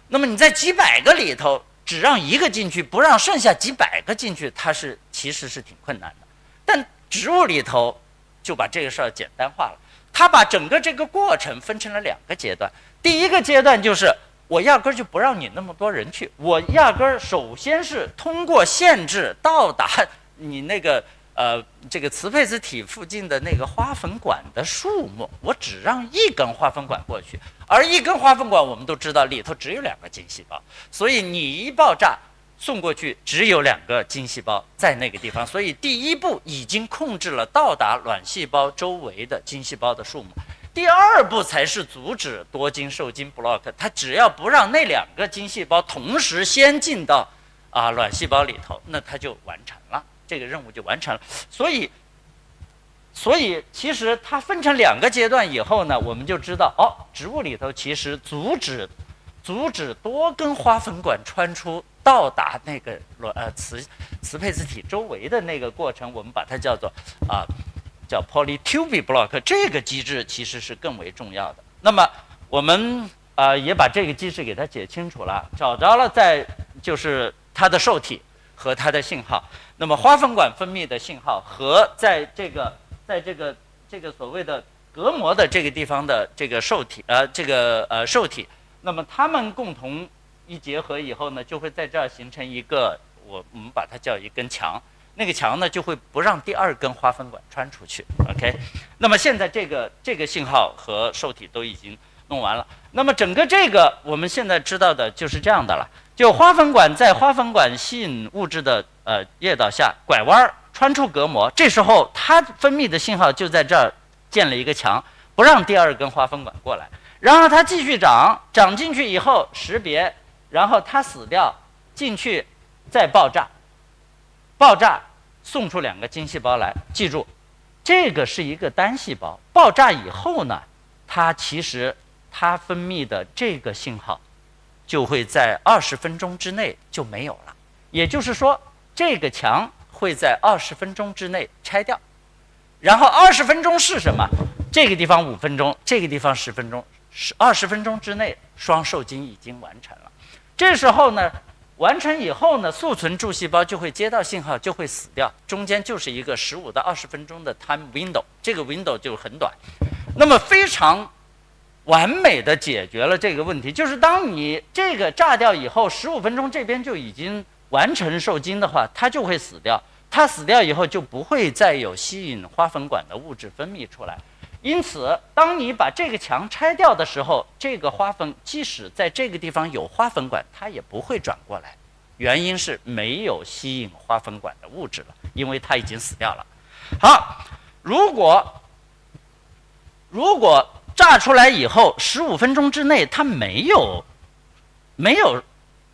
Speaker 5: 那么你在几百个里头只让一个进去，不让剩下几百个进去，它其实是挺困难的。但植物里头就把这个事儿简单化了，它把整个这个过程分成了2个阶段。第一个阶段就是我压根儿就不让你那么多人去，我压根儿首先是通过限制到达你那个这个磁配子体附近的那个花粉管的数目，我只让1根花粉管过去，而1根花粉管我们都知道里头只有2个精细胞，所以你一爆炸送过去只有2个精细胞在那个地方，所以第一步已经控制了到达卵细胞周围的精细胞的数目。第二步才是阻止多精受精 block， 它只要不让那2个精细胞同时先进到卵细胞里头，那它就完成了，这个任务就完成了。所所以其实它分成2个阶段以后呢，我们就知道植物里头其实阻止多根花粉管穿出到达那个磁配子体周围的那个过程，我们把它叫做叫 polytubule block， 这个机制其实是更为重要的。那么我们也把这个机制给它解清楚了，找着了就是它的受体和它的信号。那么花粉管分泌的信号和在这个所谓的隔膜的这个地方的这个受体受体，那么它们共同一结合以后呢，就会在这儿形成一个我们把它叫一根墙。那个墙呢就会不让第2根花粉管穿出去 ，OK。那么现在这个信号和受体都已经弄完了。那么整个这个我们现在知道的就是这样的了。就花粉管在花粉管吸引物质的叶导下拐弯穿出隔膜，这时候它分泌的信号就在这儿建了一个墙，不让第2根花粉管过来。然后它继续长进去以后识别，然后它死掉进去再爆炸送出2个精细胞来。记住，这个是一个单细胞，爆炸以后呢，它其实它分泌的这个信号就会在20分钟之内就没有了。也就是说，这个墙会在20分钟之内拆掉。然后20分钟是什么？这个地方5分钟，这个地方10分钟，20分钟之内双受精已经完成了。这时候呢，完成以后呢，速存柱细胞就会接到信号，就会死掉，中间就是一个15到20分钟的 time window， 这个 window 就很短。那么非常完美的解决了这个问题，就是当你这个炸掉以后，15分钟这边就已经完成受精的话，它就会死掉。它死掉以后就不会再有吸引花粉管的物质分泌出来。因此，当你把这个墙拆掉的时候，这个花粉即使在这个地方有花粉管，它也不会转过来。原因是没有吸引花粉管的物质了，因为它已经死掉了。好，如果炸出来以后15分钟之内它没有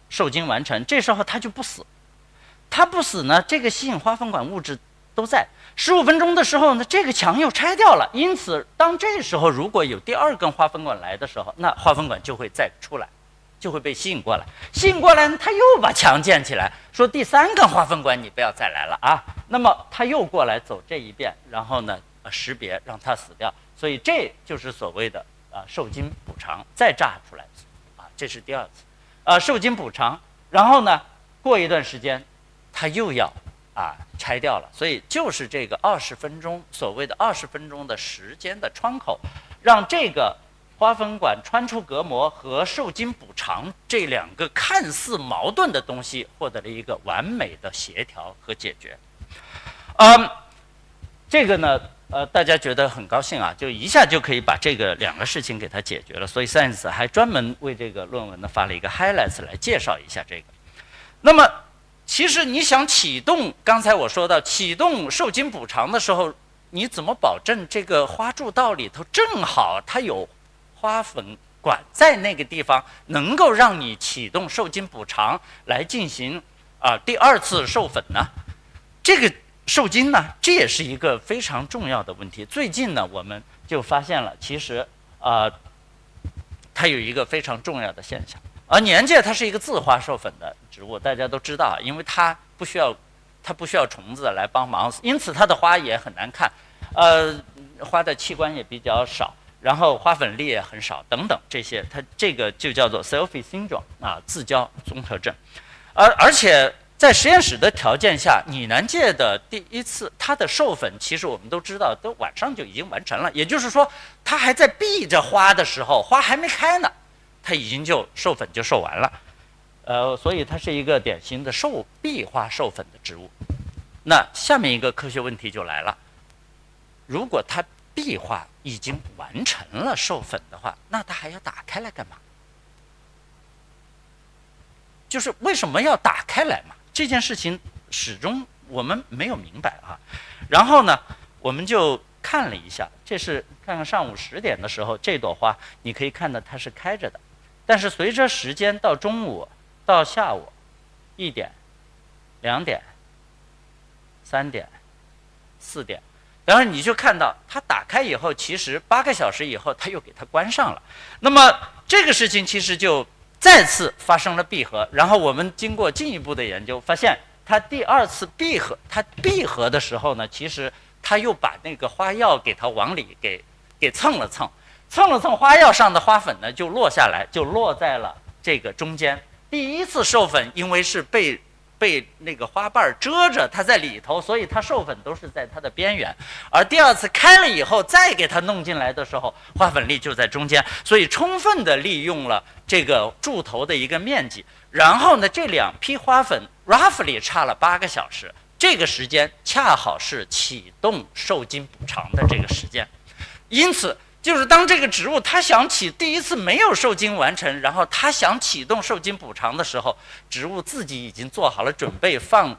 Speaker 5: 受精完成，这时候它就不死。它不死呢，这个吸引花粉管物质都在。15分钟的时候呢，这个墙又拆掉了，因此当这时候如果有第2根花粉管来的时候，那花粉管就会再出来，就会被吸引过来。吸引过来呢，它又把墙建起来，说第3根花粉管你不要再来了啊。那么它又过来走这一遍，然后呢识别让它死掉。所以这就是所谓的受精补偿，再炸出来这是第2次受精补偿。然后呢过一段时间它又要拆掉了。所以就是这个20分钟，所谓的20分钟的时间的窗口，让这个花粉管穿出隔膜和受精补偿这2个看似矛盾的东西获得了一个完美的协调和解决。这个呢大家觉得很高兴就一下就可以把这个2个事情给它解决了。所以 Science 还专门为这个论文呢发了一个 highlights 来介绍一下这个。那么其实你想启动，刚才我说到启动受精补偿的时候，你怎么保证这个花柱道里头正好它有花粉管在那个地方，能够让你启动受精补偿来进行第2次授粉呢？这个受精呢，这也是一个非常重要的问题。最近呢，我们就发现了，其实它有一个非常重要的现象。而年芥它是一个自花授粉的植物，大家都知道，因为它不需要虫子来帮忙，因此它的花也很难看，花的器官也比较少，然后花粉粒也很少等等这些，它这个就叫做 selfie syndrome 自交综合症。而且在实验室的条件下，拟南芥的第1次它的授粉，其实我们都知道，都晚上就已经完成了，也就是说，它还在闭着花的时候，花还没开呢，它已经就授粉就授完了。所以它是一个典型的闭花授粉的植物。那下面一个科学问题就来了，如果它闭花已经完成了授粉的话，那它还要打开来干嘛？就是为什么要打开来嘛？这件事情始终我们没有明白然后呢，我们就看了一下，这是看看上午10点的时候，这朵花你可以看到它是开着的，但是随着时间到中午到下午1点、2点、3点、4点，然后你就看到它打开以后，其实8个小时以后它又给它关上了。那么这个事情其实就再次发生了闭合。然后我们经过进一步的研究，发现它第2次闭合，它闭合的时候呢，其实它又把那个花药给它往里给蹭了蹭，花药上的花粉呢就落下来，就落在了这个中间。第1次授粉因为是被那个花瓣遮着，它在里头，所以它授粉都是在它的边缘。而第2次开了以后，再给它弄进来的时候，花粉粒就在中间，所以充分的利用了这个柱头的一个面积。然后呢，这2批花粉 roughly 差了8个小时，这个时间恰好是启动受精补偿的这个时间。因此就是当这个植物它想第1次没有受精完成，然后它想启动受精补偿的时候，植物自己已经做好了准备，放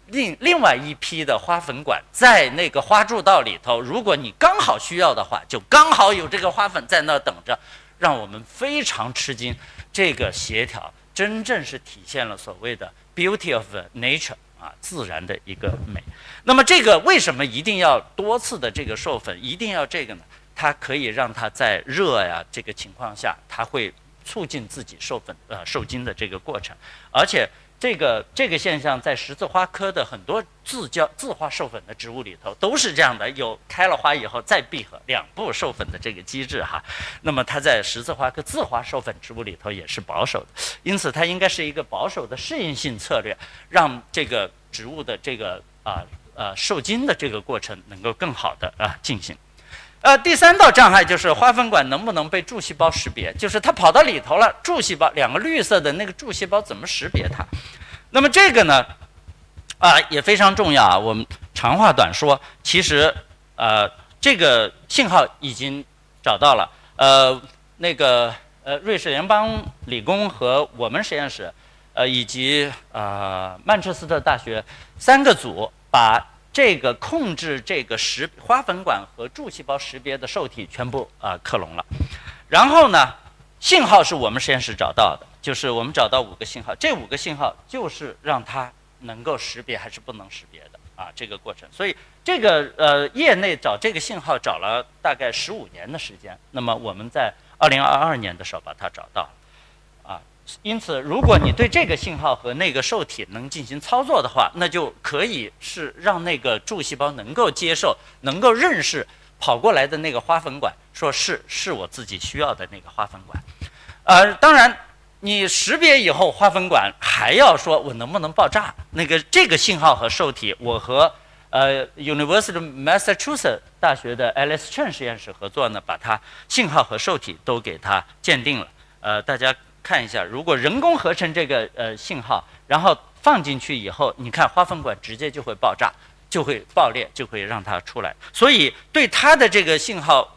Speaker 5: 另外一批的花粉管在那个花柱道里头。如果你刚好需要的话，就刚好有这个花粉在那等着，让我们非常吃惊。这个协调真正是体现了所谓的 beauty of nature 啊，自然的一个美。那么这个为什么一定要多次的这个授粉，一定要这个呢？它可以让它在热呀这个情况下，它会促进自己受精的这个过程。而且这个现象在十字花科的很多自花授粉的植物里头都是这样的，有开了花以后再闭合2步授粉的这个机制哈。那么它在十字花科自花授粉植物里头也是保守的，因此它应该是一个保守的适应性策略，让这个植物的这个受精的这个过程能够更好的进行。第3道障碍就是花粉管能不能被柱细胞识别，就是它跑到里头了，柱细胞2个绿色的那个柱细胞怎么识别它？那么这个呢，也非常重要啊。我们长话短说，其实这个信号已经找到了。瑞士联邦理工和我们实验室，以及曼彻斯特大学3个组把这个控制这个花粉管和柱细胞识别的受体全部克隆了。然后呢，信号是我们实验室找到的，就是我们找到5个信号，这5个信号就是让它能够识别还是不能识别的这个过程。所以这个业内找这个信号找了大概15年的时间，那么我们在2022年的时候把它找到了。因此如果你对这个信号和那个受体能进行操作的话，那就可以是让那个柱细胞能够接受，能够认识跑过来的那个花粉管，说是我自己需要的那个花粉管。当然你识别以后花粉管还要说我能不能爆炸，这个信号和受体我和University of Massachusetts 大学的 Alice Chen 实验室合作呢，把它信号和受体都给它鉴定了。大家看一下，如果人工合成这个信号，然后放进去以后，你看花粉管直接就会爆炸，就会爆裂，就会让它出来。所以对它的这个信号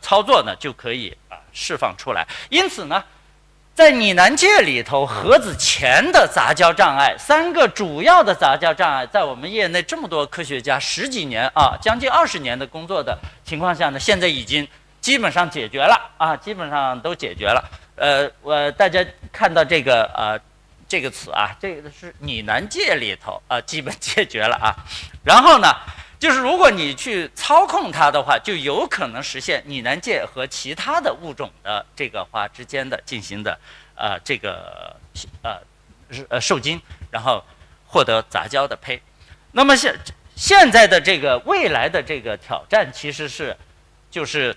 Speaker 5: 操作呢，就可以释放出来。因此呢，在拟南芥里头，核子前的杂交障碍，3个主要的杂交障碍，在我们业内这么多科学家10几年将近20年的工作的情况下呢，现在已经基本上解决了基本上都解决了。大家看到这个这个词这个是拟南芥里头基本解决了然后呢，就是如果你去操控它的话，就有可能实现拟南芥和其他的物种的这个花之间的进行的这个受精，然后获得杂交的胚。那么现在的这个未来的这个挑战，其实就是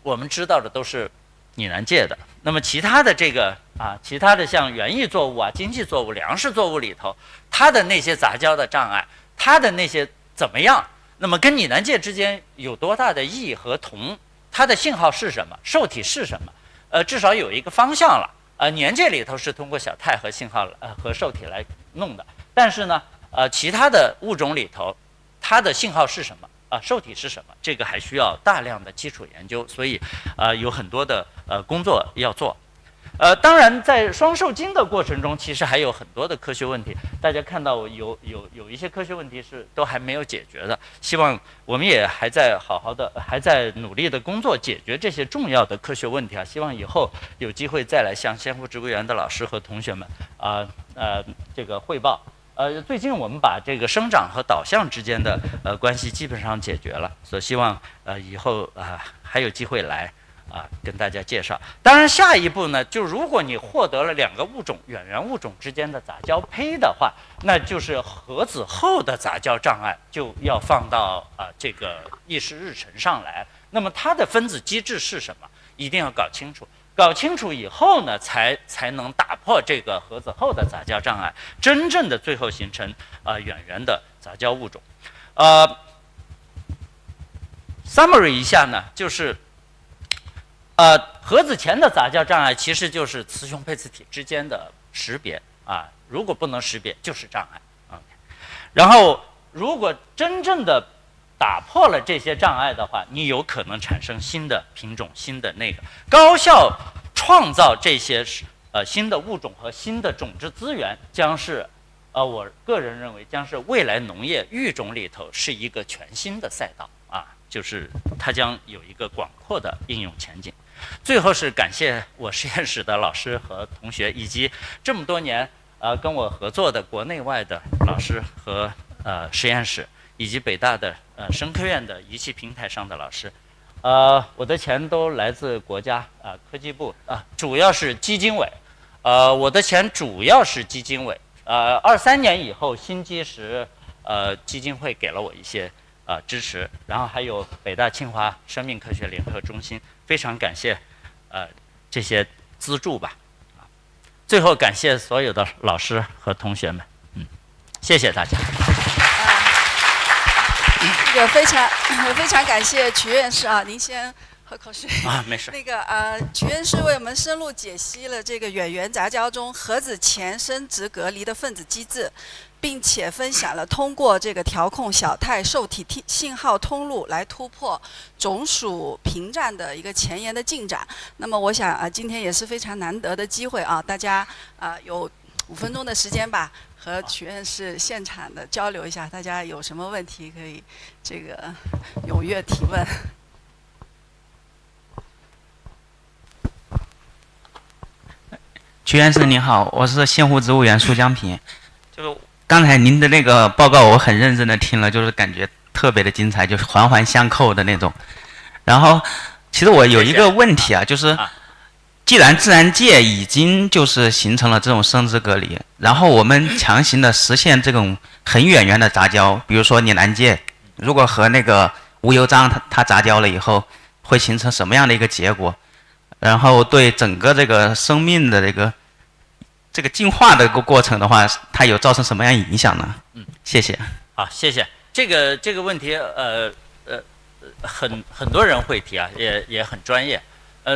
Speaker 5: 我们知道的都是拟南芥的。那么其他的这个其他的像园艺作物经济作物、粮食作物里头，它的那些杂交的障碍，它的那些怎么样？那么跟拟南芥之间有多大的异和同？它的信号是什么？受体是什么？至少有一个方向了。年芥里头是通过小肽和信号和受体来弄的，但是呢，其他的物种里头，它的信号是什么？受体是什么？这个还需要大量的基础研究，所以有很多的工作要做。当然，在双受精的过程中，其实还有很多的科学问题。大家看到有一些科学问题是都还没有解决的，希望我们也还在还在努力的工作解决这些重要的科学问题希望以后有机会再来向先锋植物园的老师和同学们这个汇报。最近我们把这个生长和导向之间的关系基本上解决了，所以希望以后还有机会来跟大家介绍。当然，下一步呢，就如果你获得了2个物种远缘物种之间的杂交胚的话，那就是核子后的杂交障碍就要放到这个议事日程上来。那么它的分子机制是什么？一定要搞清楚。搞清楚以后呢，才能打破这个核子后的杂交障碍，真正的最后形成远缘的杂交物种。summary 一下呢，就是核子前的杂交障碍其实就是雌雄配次体之间的识别如果不能识别就是障碍然后如果真正的打破了这些障碍的话，你有可能产生新的品种、新的那个高效创造这些新的物种和新的种质资源，将是我个人认为将是未来农业育种里头是一个全新的赛道就是它将有一个广阔的应用前景。最后是感谢我实验室的老师和同学，以及这么多年跟我合作的国内外的老师和实验室，以及北大的生科院的仪器平台上的老师。我的钱都来自国家科技部主要是基金委。我的钱主要是基金委。23年以后，新基石基金会给了我一些支持，然后还有北大清华生命科学联合中心，非常感谢这些资助吧。最后感谢所有的老师和同学们，谢谢大家。
Speaker 4: 这个非常感谢曲院士您先喝口水
Speaker 5: 没事。
Speaker 4: 曲院士为我们深入解析了这个远缘杂交中核子前生殖隔离的分子机制，并且分享了通过这个调控小态受体信号通路来突破种属屏障的一个前沿的进展。那么我想今天也是非常难得的机会大家有5分钟的时间吧，和曲院士现场的交流一下，大家有什么问题可以这个踊跃提问。
Speaker 6: 曲院士您好，我是鲜活植物园苏江平。就刚才您的那个报告，我很认真的听了，就是感觉特别的精彩，就是环环相扣的那种。然后，其实我有一个问题就是既然自然界已经就是形成了这种生殖隔离，然后我们强行的实现这种很远缘的杂交，比如说拟南芥，如果和那个无油樟它杂交了以后，会形成什么样的一个结果？然后对整个这个生命的这个进化的一个过程的话，它有造成什么样影响呢？谢谢。
Speaker 5: 好，谢谢。这个问题很多人会提也很专业。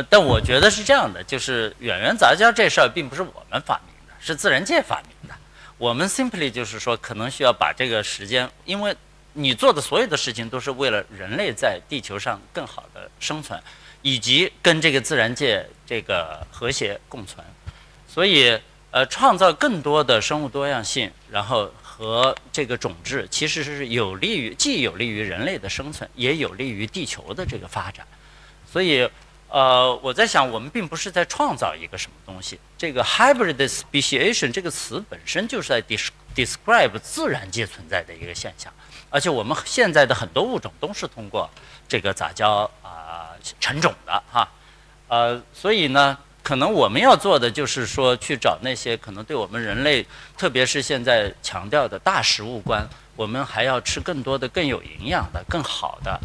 Speaker 5: 但我觉得是这样的，就是远缘杂交这事儿并不是我们发明的，是自然界发明的。我们 simply 就是说，可能需要把这个时间，因为你做的所有的事情都是为了人类在地球上更好的生存，以及跟这个自然界这个和谐共存。所以创造更多的生物多样性，然后和这个种质，其实是既有利于人类的生存，也有利于地球的这个发展。所以我在想，我们并不是在创造一个什么东西。这个 hybrid speciation 这个词本身就是在 describe 自然界存在的一个现象，而且我们现在的很多物种都是通过这个杂交成种的所以呢，可能我们要做的就是说，去找那些可能对我们人类，特别是现在强调的大食物观，我们还要吃更多的更有营养的、更好的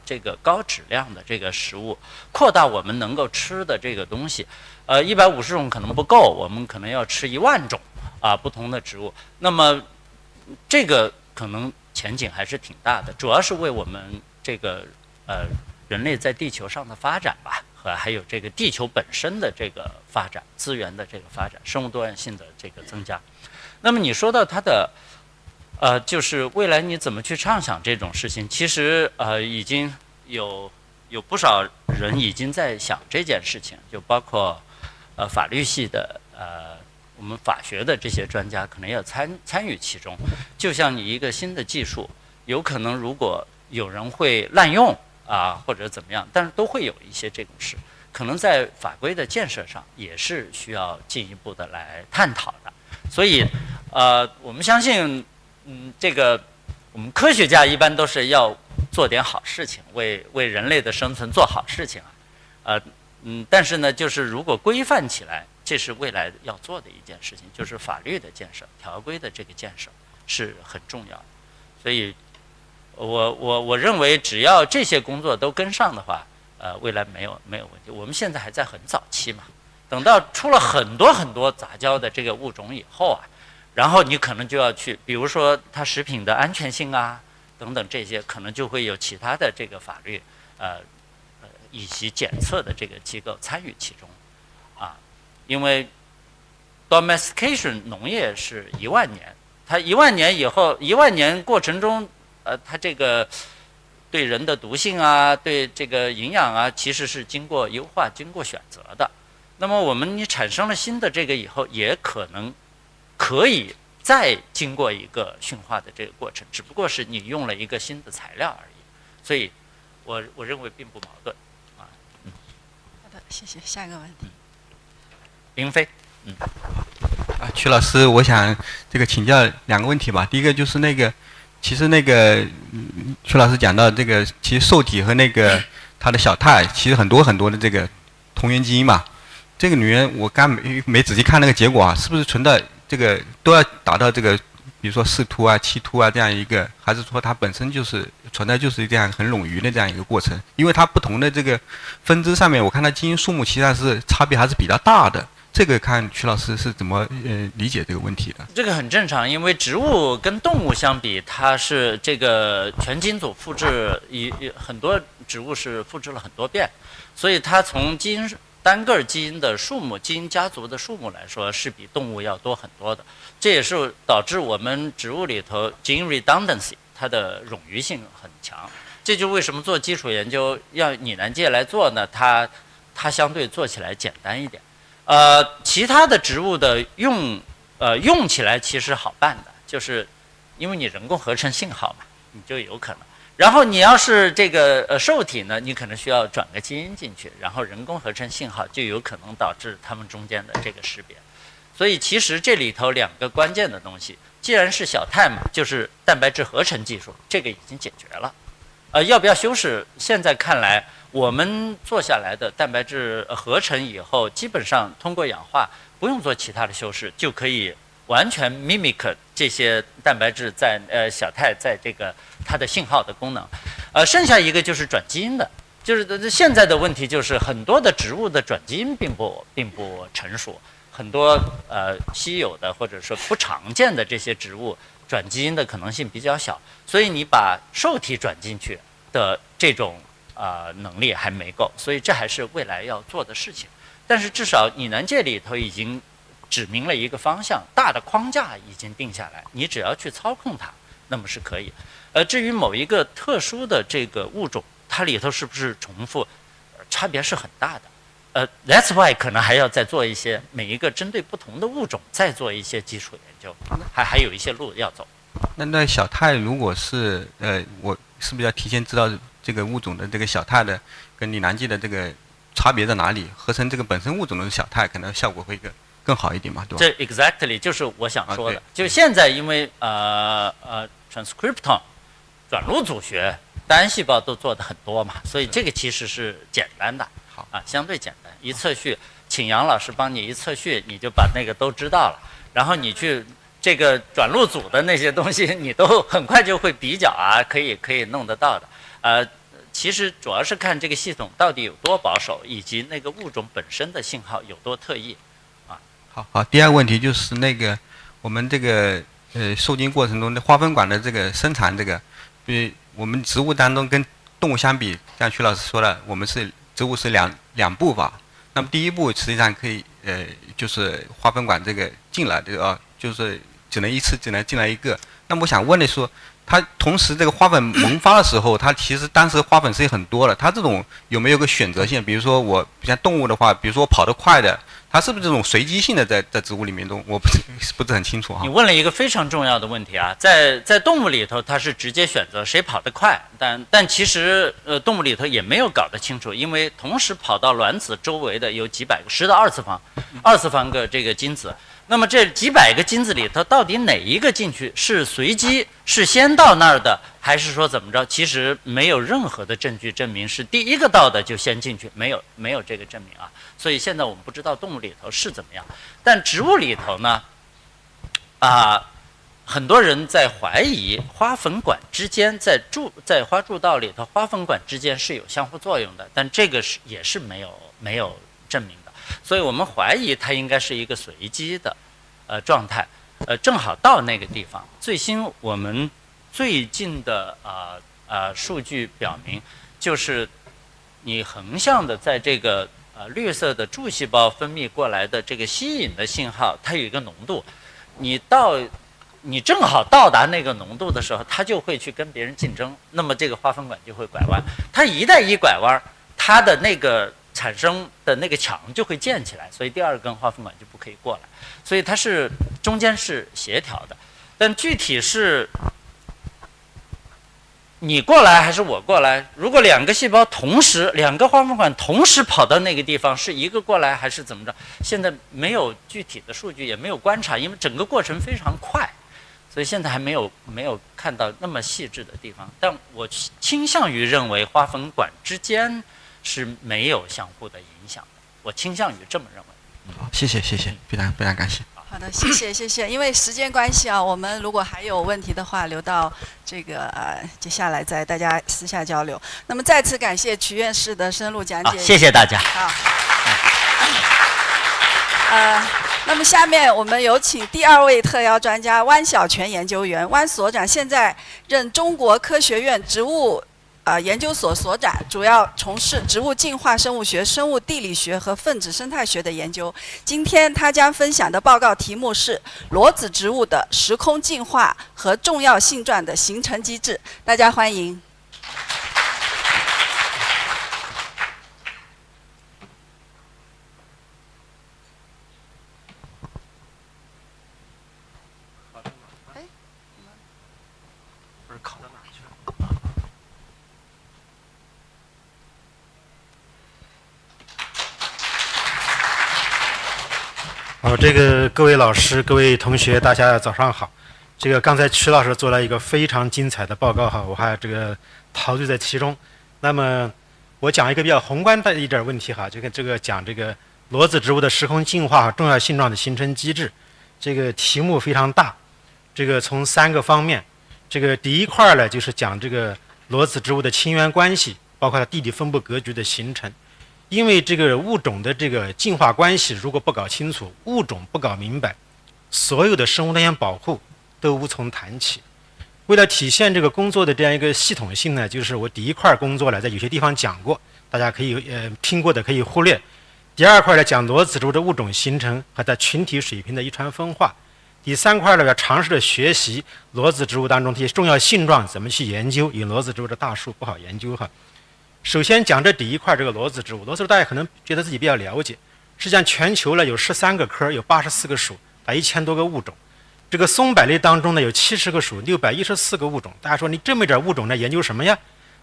Speaker 5: 这个高质量的这个食物，扩大我们能够吃的这个东西。150种可能不够，我们可能要吃1万种不同的植物。那么这个可能前景还是挺大的，主要是为我们这个人类在地球上的发展吧，和还有这个地球本身的这个发展、资源的这个发展、生物多样性的这个增加。那么你说到它的就是未来你怎么去畅想这种事情，其实已经有不少人已经在想这件事情，就包括法律系的我们法学的这些专家可能要参与其中。就像你一个新的技术，有可能如果有人会滥用或者怎么样，但是都会有一些这种事，可能在法规的建设上也是需要进一步的来探讨的。所以我们相信，这个我们科学家一般都是要做点好事情，为人类的生存做好事情但是呢，就是如果规范起来，这是未来要做的一件事情，就是法律的建设、条规的这个建设是很重要的。所以我认为，只要这些工作都跟上的话，未来没有问题。我们现在还在很早期嘛，等到出了很多杂交的这个物种以后然后你可能就要去，比如说它食品的安全性等等这些，可能就会有其他的这个法律以及检测的这个机构参与其中因为 domestication 农业是1万年，它1万年以后1万年过程中它这个对人的毒性对这个营养其实是经过优化、经过选择的。那么你产生了新的这个以后，也可以再经过一个驯化的这个过程，只不过是你用了一个新的材料而已。所以我认为并不矛盾
Speaker 4: 好的，谢谢。下一个问题。
Speaker 5: 林飞。
Speaker 7: 曲老师，我想这个请教2个问题吧。第一个就是其实曲老师讲到这个，其实受体和它的小肽，其实很多的这个同源基因嘛。这个里面我刚没仔细看那个结果是不是存在这个都要达到这个，比如说4突7突这样一个，还是说它本身就是存在就是这样很冗余的这样一个过程？因为它不同的这个分支上面，我看它基因数目其实是差别还是比较大的。这个看曲老师是怎么理解这个问题的？
Speaker 5: 这个很正常，因为植物跟动物相比，它是这个全基因组复制很多植物是复制了很多遍，所以它从单个基因的数目、基因家族的数目来说，是比动物要多很多的。这也是导致我们植物里头 gene redundancy 它的冗余性很强。这就为什么做基础研究要拟南芥来做呢？它相对做起来简单一点。其他的植物的用起来其实好办的，就是因为你人工合成信号嘛，你就有可能。然后你要是这个受体呢，你可能需要转个基因进去，然后人工合成信号就有可能导致它们中间的这个识别。所以其实这里头2个关键的东西，既然是小肽嘛，就是蛋白质合成技术，这个已经解决了。要不要修饰？现在看来，我们做下来的蛋白质合成以后，基本上通过氧化，不用做其他的修饰，就可以完全 mimic 这些蛋白质在小肽在这个它的信号的功能。剩下一个就是转基因的，就是现在的问题就是很多的植物的转基因并不成熟，很多稀有的或者说不常见的这些植物转基因的可能性比较小，所以你把受体转进去的这种能力还没够，所以这还是未来要做的事情。但是至少拟南芥里头已经指明了一个方向，大的框架已经定下来，你只要去操控它，那么是可以。至于某一个特殊的这个物种，它里头是不是重复，差别是很大的。That's why 可能还要再做一些每一个针对不同的物种再做一些基础研究，还有一些路要走。
Speaker 7: 那小肽如果是我是不是要提前知道这个物种的这个小肽的跟拟南芥的这个差别在哪里？合成这个本身物种的小肽，可能效果会更好一点嘛，对吧？
Speaker 5: 这 exactly 就是我想说的。就现在因为transcriptome 转录组学单细胞都做的很多嘛，所以这个其实是简单的。
Speaker 7: 好
Speaker 5: 相对简单，一测序，请杨老师帮你一测序，你就把那个都知道了。然后你去这个转录组的那些东西，你都很快就会比较可以弄得到的。其实主要是看这个系统到底有多保守，以及那个物种本身的信号有多特异。
Speaker 7: 好，第二个问题就是我们这个受精过程中的花粉管的这个生产我们植物当中跟动物相比，像曲老师说的，我们植物是两步法。那么第一步实际上可以就是花粉管这个进来的就是只能一次只能进来一个。那么我想问的说，它同时这个花粉萌发的时候，它其实当时花粉是很多的，它这种有没有个选择性？比如说我像动物的话，比如说我跑得快的，它是不是这种随机性的在植物里面中，我不是很清楚
Speaker 5: 你问了一个非常重要的问题在动物里头，它是直接选择谁跑得快，但其实动物里头也没有搞得清楚，因为同时跑到卵子周围的有几百个10的2次方个这个精子。那么这几百个金子里头，到底哪一个进去是随机，是先到那儿的，还是说怎么着？其实没有任何的证据证明是第一个到的就先进去，没有这个证明啊。所以现在我们不知道动物里头是怎么样，但植物里头呢，很多人在怀疑花粉管之间在花柱道里头花粉管之间是有相互作用的，但这个也是没有证明的，所以我们怀疑它应该是一个随机的状态，正好到那个地方。我们最近的数据表明，就是你横向的在这个绿色的柱细胞分泌过来的这个吸引的信号，它有一个浓度，你正好到达那个浓度的时候，它就会去跟别人竞争，那么这个花粉管就会拐弯。它一旦一拐弯，它的那个产生的那个墙就会建起来，所以第二根花粉管就不可以过来。所以它是中间是协调的，但具体是你过来还是我过来？如果两个花粉管同时跑到那个地方，是一个过来还是怎么着？现在没有具体的数据，也没有观察，因为整个过程非常快。所以现在还没有看到那么细致的地方，但我倾向于认为花粉管之间是没有相互的影响的，我倾向于这么认为。
Speaker 7: 好，谢谢，非常感谢。
Speaker 4: 好的，谢谢。因为时间关系啊，我们如果还有问题的话，留到这个接下来再大家私下交流。那么再次感谢曲院士的深入讲解。
Speaker 5: 谢谢大家。
Speaker 4: 好。那么下面我们有请第二位特邀专家汪小泉研究员，汪所长现在任中国科学院植物研究所所长，主要从事植物进化生物学、生物地理学和分子生态学的研究。今天他将分享的报告题目是裸子植物的时空进化和重要性状的形成机制。大家欢迎。
Speaker 8: 好，各位老师、各位同学，大家早上好。刚才曲老师做了一个非常精彩的报告哈，我还陶醉在其中。那么我讲一个比较宏观的一点问题哈，讲裸子植物的时空进化和重要性状的形成机制。题目非常大，从3个方面。第一块呢，就是讲裸子植物的亲缘关系，包括它地理分布格局的形成。因为物种的进化关系如果不搞清楚，物种不搞明白，所有的生物多样保护都无从谈起。为了体现工作的这样一个系统性呢，就是我第一块工作呢，在有些地方讲过，大家可以听过的可以忽略。第二块呢，讲裸子植物的物种形成和在群体水平的遗传分化。第3块呢，要尝试的学习裸子植物当中这些重要性状怎么去研究，因为裸子植物的大数不好研究哈。首先讲第一块裸子植物，裸子植物大家可能觉得自己比较了解，实际上全球呢有13个科，有84个属，1000多个物种。松柏类当中呢有70个属，614个物种。大家说你这么一点物种呢研究什么呀？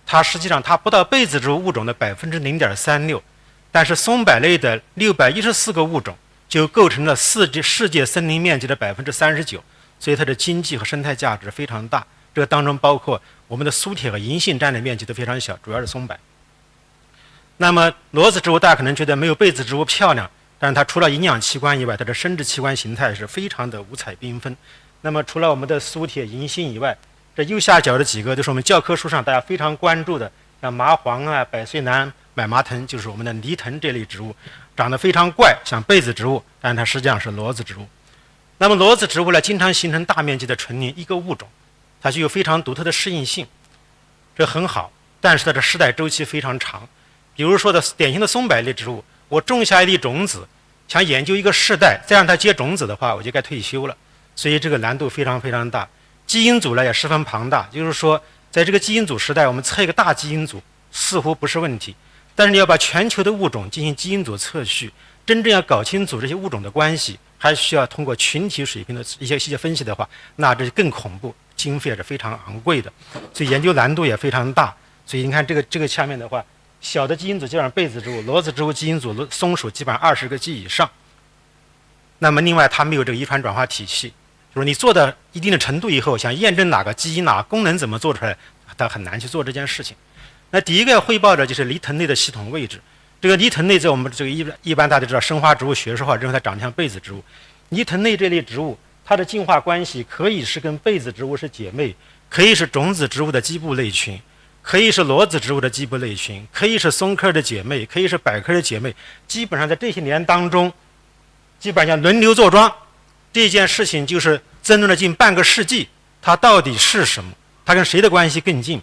Speaker 8: 它实际上不到被子植物物种的0.36%，但是松柏类的614个物种就构成了世界森林面积的39%，所以它的经济和生态价值非常大。当中包括我们的苏铁和银杏占的面积都非常小，主要是松柏。那么裸子植物大家可能觉得没有被子植物漂亮，但是它除了营养器官以外，它的生殖器官形态是非常的五彩缤纷。那么除了我们的苏铁、银杏以外，这右下角的几个都是我们教科书上大家非常关注的，像麻黄啊、百岁楠、买麻藤，就是我们的泥藤这类植物，长得非常怪，像被子植物，但它实际上是裸子植物。那么裸子植物呢，经常形成大面积的纯林，一个物种，它具有非常独特的适应性，这很好，但是它的世代周期非常长。比如说典型的松柏类植物，我种下一粒种子，想研究一个世代，再让它结种子的话，我就该退休了，所以难度非常非常大。基因组呢也十分庞大，就是说在基因组时代，我们测一个大基因组似乎不是问题，但是你要把全球的物种进行基因组测序，真正要搞清楚这些物种的关系，还需要通过群体水平的一些细节分析的话，那这更恐怖，经费是非常昂贵的，所以研究难度也非常大。所以你看下面的话，小的基因组基本上被子植物、裸子植物基因组松鼠基本上20个 G 以上。那么另外它没有这个遗传转化体系，就是你做到一定的程度以后，想验证哪个基因哪个功能怎么做出来，它很难去做这件事情。那第一个要汇报的就是梨藤类的系统位置。这个梨藤类在我们这个一般大家知道生花植物学说话认为它长得像被子植物。梨藤类这类植物，它的进化关系可以是跟被子植物是姐妹，可以是种子植物的基部类群，可以是裸子植物的基部类群，可以是松科的姐妹，可以是柏科的姐妹。基本上在这些年当中，基本上轮流坐庄。这件事情就是争论了近半个世纪，它到底是什么？它跟谁的关系更近？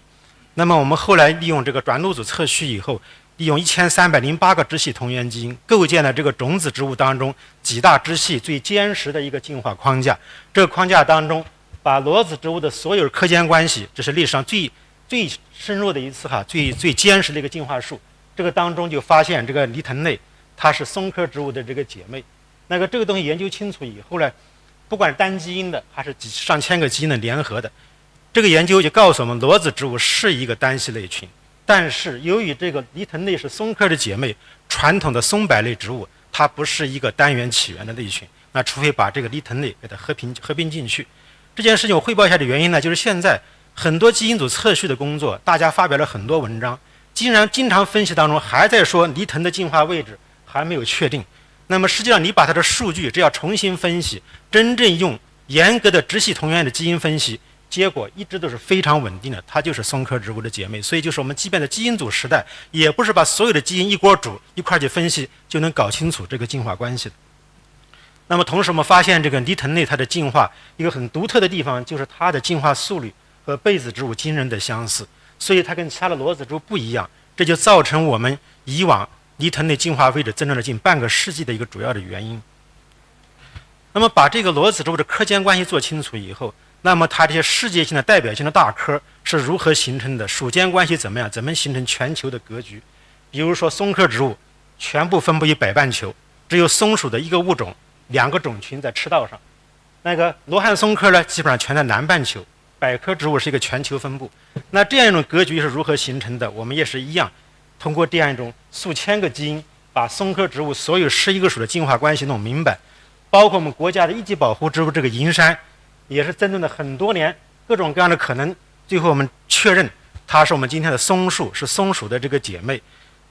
Speaker 8: 那么我们后来利用这个转录组测序以后，利用1308个支系同源基因，构建了这个种子植物当中几大支系最坚实的一个进化框架。这个框架当中，把裸子植物的所有科间关系，这是历史上最深入的一次最坚实的一个进化树。这个当中就发现这个梨藤类它是松科植物的这个姐妹。这个东西研究清楚以后呢，不管是单基因的还是上千个基因的联合的，这个研究就告诉我们裸子植物是一个单系类群。但是由于这个梨藤类是松科的姐妹，传统的松柏类植物它不是一个单元起源的类群，那除非把这个梨藤类给它合并进去。这件事情我汇报一下的原因呢，就是现在很多基因组测序的工作，大家发表了很多文章，经常分析当中还在说梨藤的进化位置还没有确定。那么实际上你把它的数据这要重新分析，真正用严格的直系同源的基因分析，结果一直都是非常稳定的，它就是松科植物的姐妹。所以就是我们即便在基因组时代，也不是把所有的基因一锅煮一块去分析就能搞清楚这个进化关系的。那么同时我们发现这个梨藤类它的进化一个很独特的地方，就是它的进化速率和被子植物惊人的相似，所以它跟其他的裸子植物不一样，这就造成我们以往梨藤类进化位置增长了近半个世纪的一个主要的原因。那么把这个裸子植物的科间关系做清楚以后，那么它这些世界性的代表性的大科是如何形成的？属间关系怎么样？怎么形成全球的格局？比如说松科植物全部分布于北半球，只有松鼠的一个物种2个种群在赤道上。那个罗汉松科呢，基本上全在南半球。柏科植物是一个全球分布。那这样一种格局是如何形成的？我们也是一样，通过这样一种数千个基因，把松科植物所有11个属的进化关系弄明白。包括我们国家的一级保护植物这个银杉，也是争论了很多年，各种各样的可能，最后我们确认它是我们今天的松树，是松属的这个姐妹。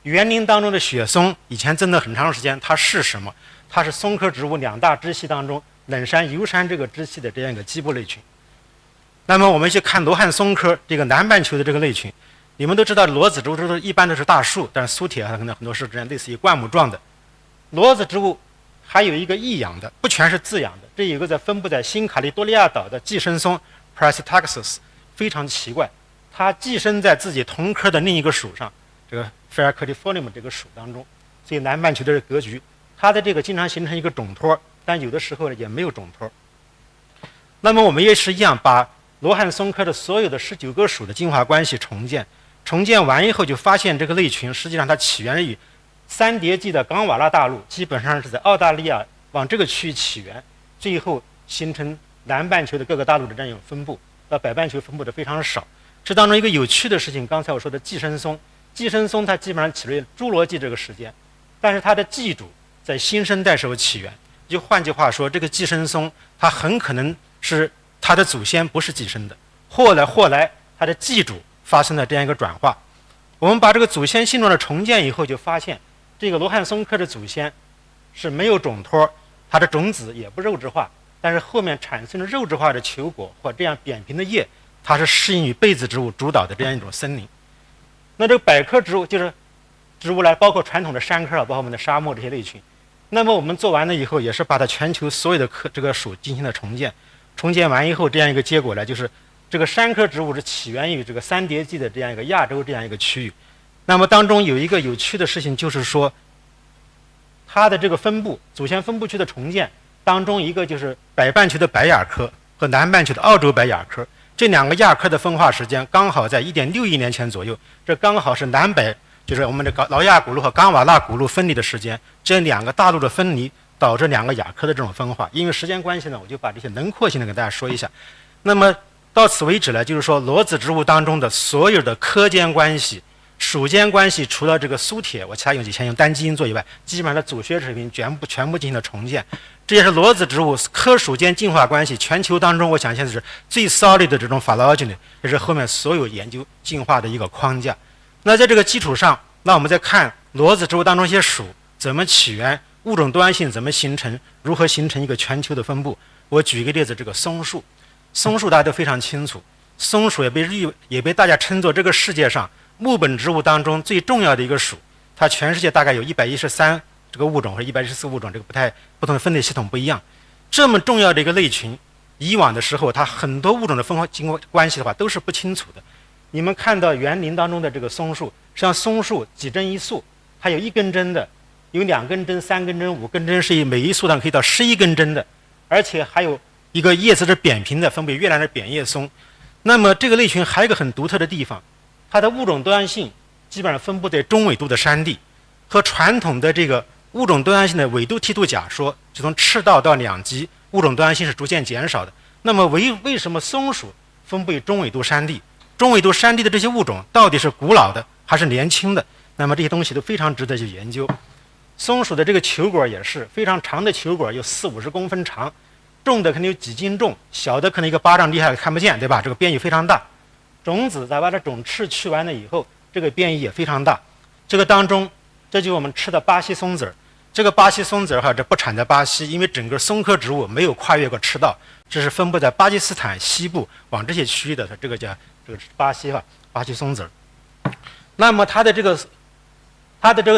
Speaker 8: 园林当中的雪松，以前争论很长时间，它是什么？它是松科植物2大支系当中冷杉、油杉这个支系的这样一个基部类群。那么我们去看罗汉松科这个南半球的这个类群，你们都知道裸子植物一般都是大树，但是苏铁可能很多是这样类似于灌木状的。裸子植物还有一个异养的，不全是自养的。这有一个分布在新卡利多利亚岛的寄生松 Praxitaxis， 非常奇怪，它寄生在自己同科的另一个属上，这个 Phaeacridifolium 这个属当中。所以南半球的格局，它的这个经常形成一个种托，但有的时候呢也没有种托。那么我们也是一样，把罗汉松科的所有的19个属的进化关系重建完以后，就发现这个类群实际上它起源于三叠纪的冈瓦纳大陆，基本上是在澳大利亚往这个区域起源，最后形成南半球的各个大陆的这样一种分布，到北半球分布的非常少。这当中一个有趣的事情，刚才我说的寄生松它基本上起源于侏罗纪这个时间，但是它的寄主在新生代时候起源。就换句话说，这个寄生松它很可能是它的祖先不是寄生的，后来它的寄主发生了这样一个转化。我们把这个祖先性状的重建以后，就发现这个罗汉松科的祖先是没有种托，它的种子也不肉质化，但是后面产生了肉质化的球果或这样扁平的叶，它是适应于被子植物主导的这样一种森林。那这个柏科植物就是植物来，包括传统的杉科，包括我们的沙漠这些类群。那么我们做完了以后，也是把它全球所有的这个属进行了重建完以后，这样一个结果呢，就是这个杉科植物是起源于这个三叠纪的这样一个亚洲这样一个区域。那么当中有一个有趣的事情，就是说它的这个分布祖先分布区的重建当中，一个就是北半球的白亚科和南半球的澳洲白亚科，这2个亚科的分化时间刚好在1.6亿年前左右，这刚好是南北就是我们的劳亚古陆和冈瓦纳古陆分离的时间，这2个大陆的分离导致2个亚科的这种分化。因为时间关系呢，我就把这些轮廓性的给大家说一下。那么到此为止呢，就是说裸子植物当中的所有的科间关系、属间关系，除了这个苏铁我以前用单基因做以外，基本上的组学水平全部进行了重建。这也是裸子植物科属间进化关系全球当中，我想现在是最 solid 的这种 phylogeny， 也是后面所有研究进化的一个框架。那在这个基础上，那我们再看裸子植物当中一些属怎么起源，物种多样性怎么形成，如何形成一个全球的分布。我举一个例子，这个松树，松树大家都非常清楚，松树也被大家称作这个世界上木本植物当中最重要的一个属，它全世界大概有113这个物种或者114物种，这个不同的分类系统不一样。这么重要的一个类群，以往的时候它很多物种的分化经过关系的话都是不清楚的。你们看到园林当中的这个松树，实际上松树几针一束，它有1根针的，有2根针、3根针、5根针，是每一束上可以到11根针的，而且还有一个叶子是扁平的，分布于越南的扁叶松。那么这个类群还有一个很独特的地方，它的物种多样性基本上分布在中纬度的山地，和传统的这个物种多样性的纬度梯度假说，就从赤道到两极物种多样性是逐渐减少的。那么为什么松鼠分布于中纬度山地？中纬度山地的这些物种到底是古老的还是年轻的？那么这些东西都非常值得去研究。松鼠的这个球果也是非常长的球果，有40-50公分长，重的可能有几斤重，小的可能一个巴掌厉害看不见，对吧？这个变异非常大。种子在把它种翅去完了以后，这个变异也非常大。这个当中，这就是我们吃的巴西松子儿。这个巴西松子儿这不产在巴西，因为整个松科植物没有跨越过赤道，这是分布在巴基斯坦西部往这些区域的，这个巴西松子儿。那么它的这个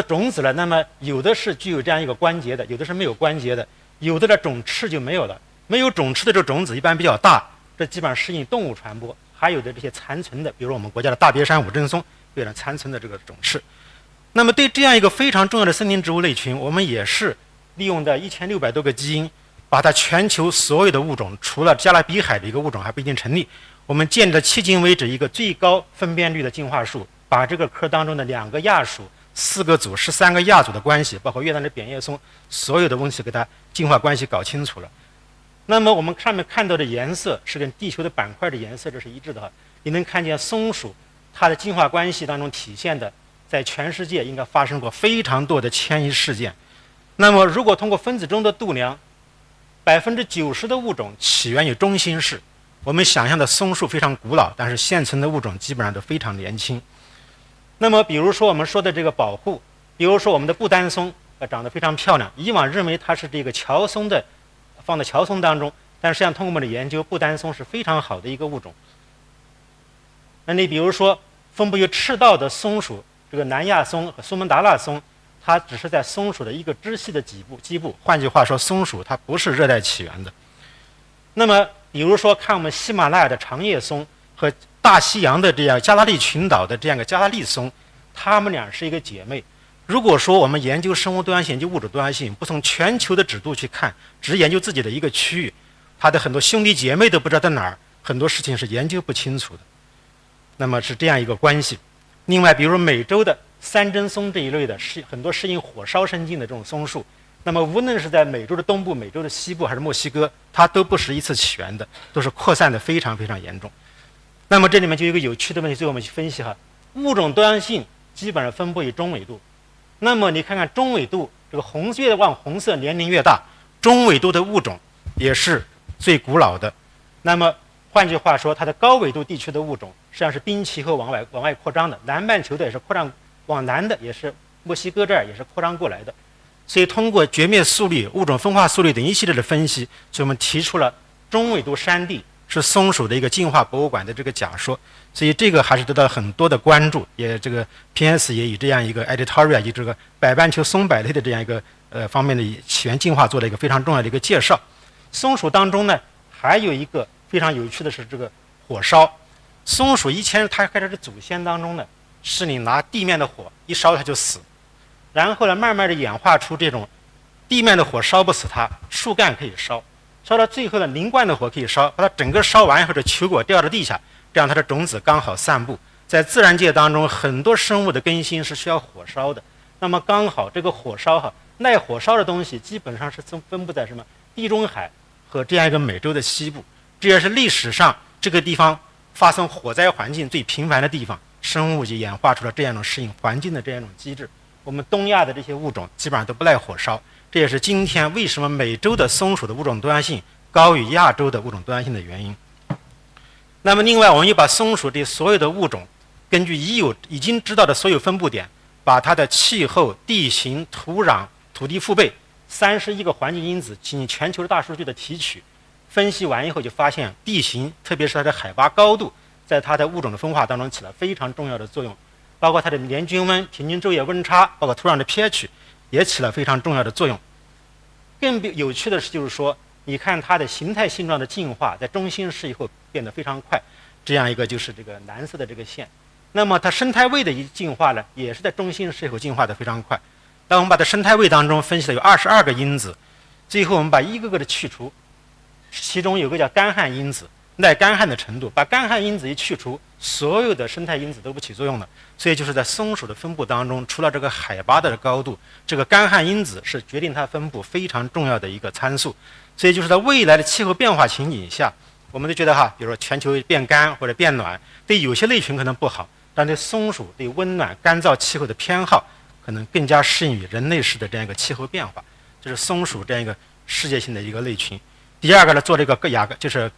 Speaker 8: 种子呢，那么有的是具有这样一个关节的，有的是没有关节的，有的的种翅就没有了。没有种翅的这个种子一般比较大，这基本上适应动物传播。还有的这些残存的，比如我们国家的大别山五针松，有点残存的这个种翅。那么对这样一个非常重要的森林植物类群，我们也是利用的1600多个基因，把它全球所有的物种，除了加勒比海的一个物种还不一定成立，我们建立了迄今为止一个最高分辨率的进化树，把这个科当中的2个亚属、4个组、13个亚组的关系，包括越南的扁叶松，所有的东西给它进化关系搞清楚了。那么我们上面看到的颜色是跟地球的板块的颜色这是一致的哈，你能看见松鼠它的进化关系当中体现的，在全世界应该发生过非常多的迁移事件。那么如果通过分子钟的度量，90%的物种起源于中新世。我们想象的松树非常古老，但是现存的物种基本上都非常年轻。那么比如说我们说的这个保护，比如说我们的不丹松长得非常漂亮，以往认为它是这个乔松的，放在乔松当中，但实际上通过我们的研究，不丹松是非常好的一个物种。那你比如说分布于赤道的松鼠，这个南亚松和苏门答腊松，它只是在松鼠的一个支系的基部，换句话说，松鼠它不是热带起源的。那么比如说看我们喜马拉雅的长叶松和大西洋的这样加拉利群岛的这样一个加拉利松，它们俩是一个姐妹。如果说我们研究生物多样性、研究物种多样性，不从全球的尺度去看，只研究自己的一个区域，它的很多兄弟姐妹都不知道在哪儿，很多事情是研究不清楚的。那么是这样一个关系。另外比如美洲的三针松这一类的，很多适应火烧生境的这种松树，那么无论是在美洲的东部、美洲的西部还是墨西哥，它都不是一次起源的，都是扩散的非常非常严重。那么这里面就有一个有趣的问题，最后我们去分析哈，物种多样性基本上分布于中纬度。那么你看看中纬度，这个越往红色年龄越大，中纬度的物种也是最古老的。那么换句话说，它的高纬度地区的物种实际上是冰期后往外扩张的，南半球的也是扩张往南的，也是墨西哥这儿也是扩张过来的。所以通过绝灭速率、物种分化速率等一系列的分析，所以我们提出了中纬度山地是松鼠的一个进化博物馆的这个假说。所以这个还是得到很多的关注，也这个 PS 也以这样一个 editorial 以这个北半球松柏类的这样一个方面的起源进化做了一个非常重要的一个介绍。松鼠当中呢，还有一个非常有趣的是这个火烧。松鼠以前它开始的祖先当中呢，是你拿地面的火一烧它就死，然后呢慢慢的演化出这种地面的火烧不死它，树干可以烧，烧到最后呢磷罐的火可以烧，把它整个烧完以后，这球果掉到地下，这样它的种子刚好散布。在自然界当中，很多生物的更新是需要火烧的，那么刚好这个火烧耐火烧的东西基本上是分布在什么地中海和这样一个美洲的西部，这也是历史上这个地方发生火灾环境最频繁的地方，生物就演化出了这样一种适应环境的这样一种机制。我们东亚的这些物种基本上都不耐火烧，这也是今天为什么美洲的松鼠的物种多样性高于亚洲的物种多样性的原因。那么另外，我们又把松鼠这所有的物种，根据已经知道的所有分布点，把它的气候、地形、土壤、土地覆背31个环境因子进行全球大数据的提取，分析完以后就发现地形，特别是它的海拔高度，在它的物种的分化当中起了非常重要的作用，包括它的年均温、平均昼夜温差，包括土壤的 pH 也起了非常重要的作用。更有趣的是，就是说，你看它的形态性状的进化，在中心世以后变得非常快，这样一个就是这个蓝色的这个线。那么它生态位的进化呢，也是在中心世以后进化的非常快。当我们把它生态位当中分析了有22个因子，最后我们把一个个的去除，其中有个叫干旱因子，耐干旱的程度，把干旱因子一去除，所有的生态因子都不起作用了。所以就是在松鼠的分布当中，除了这个海拔的高度，这个干旱因子是决定它分布非常重要的一个参数。所以就是在未来的气候变化情景下，我们都觉得比如说全球变干或者变暖，对有些类群可能不好，但对松鼠对温暖干燥气候的偏好，可能更加适应于人类式的这样一个气候变化。这是松鼠这样一个世界性的一个类群。第二个呢，做这个就是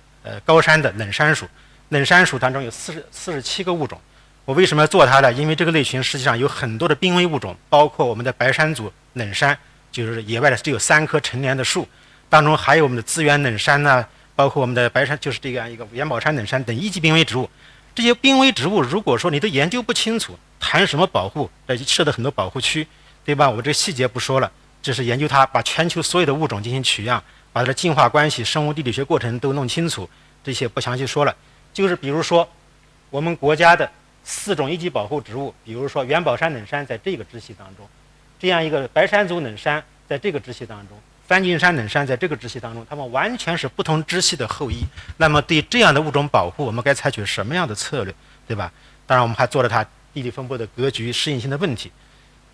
Speaker 8: 高山的冷杉鼠，冷杉鼠当中有47个物种。我为什么要做它呢？因为这个类群实际上有很多的濒危物种，包括我们的白山族冷杉，就是野外的只有3棵成年的树，当中还有我们的资源冷杉呢，包括我们的白杉，就是这样一个元宝山冷杉等1级濒危植物。这些濒危植物，如果说你都研究不清楚，谈什么保护？设的很多保护区，对吧？我这个细节不说了，这是研究它，把全球所有的物种进行取样，把它的进化关系、生物地理学过程都弄清楚，这些不详细说了。就是比如说，我们国家的4种1级保护植物，比如说元宝山冷杉在这个支系当中，这样一个白山族冷杉在这个支系当中，梵净山冷杉在这个支系当中，它们完全是不同支系的后裔。那么对这样的物种保护，我们该采取什么样的策略，对吧？当然，我们还做了它地理分布的格局、适应性的问题。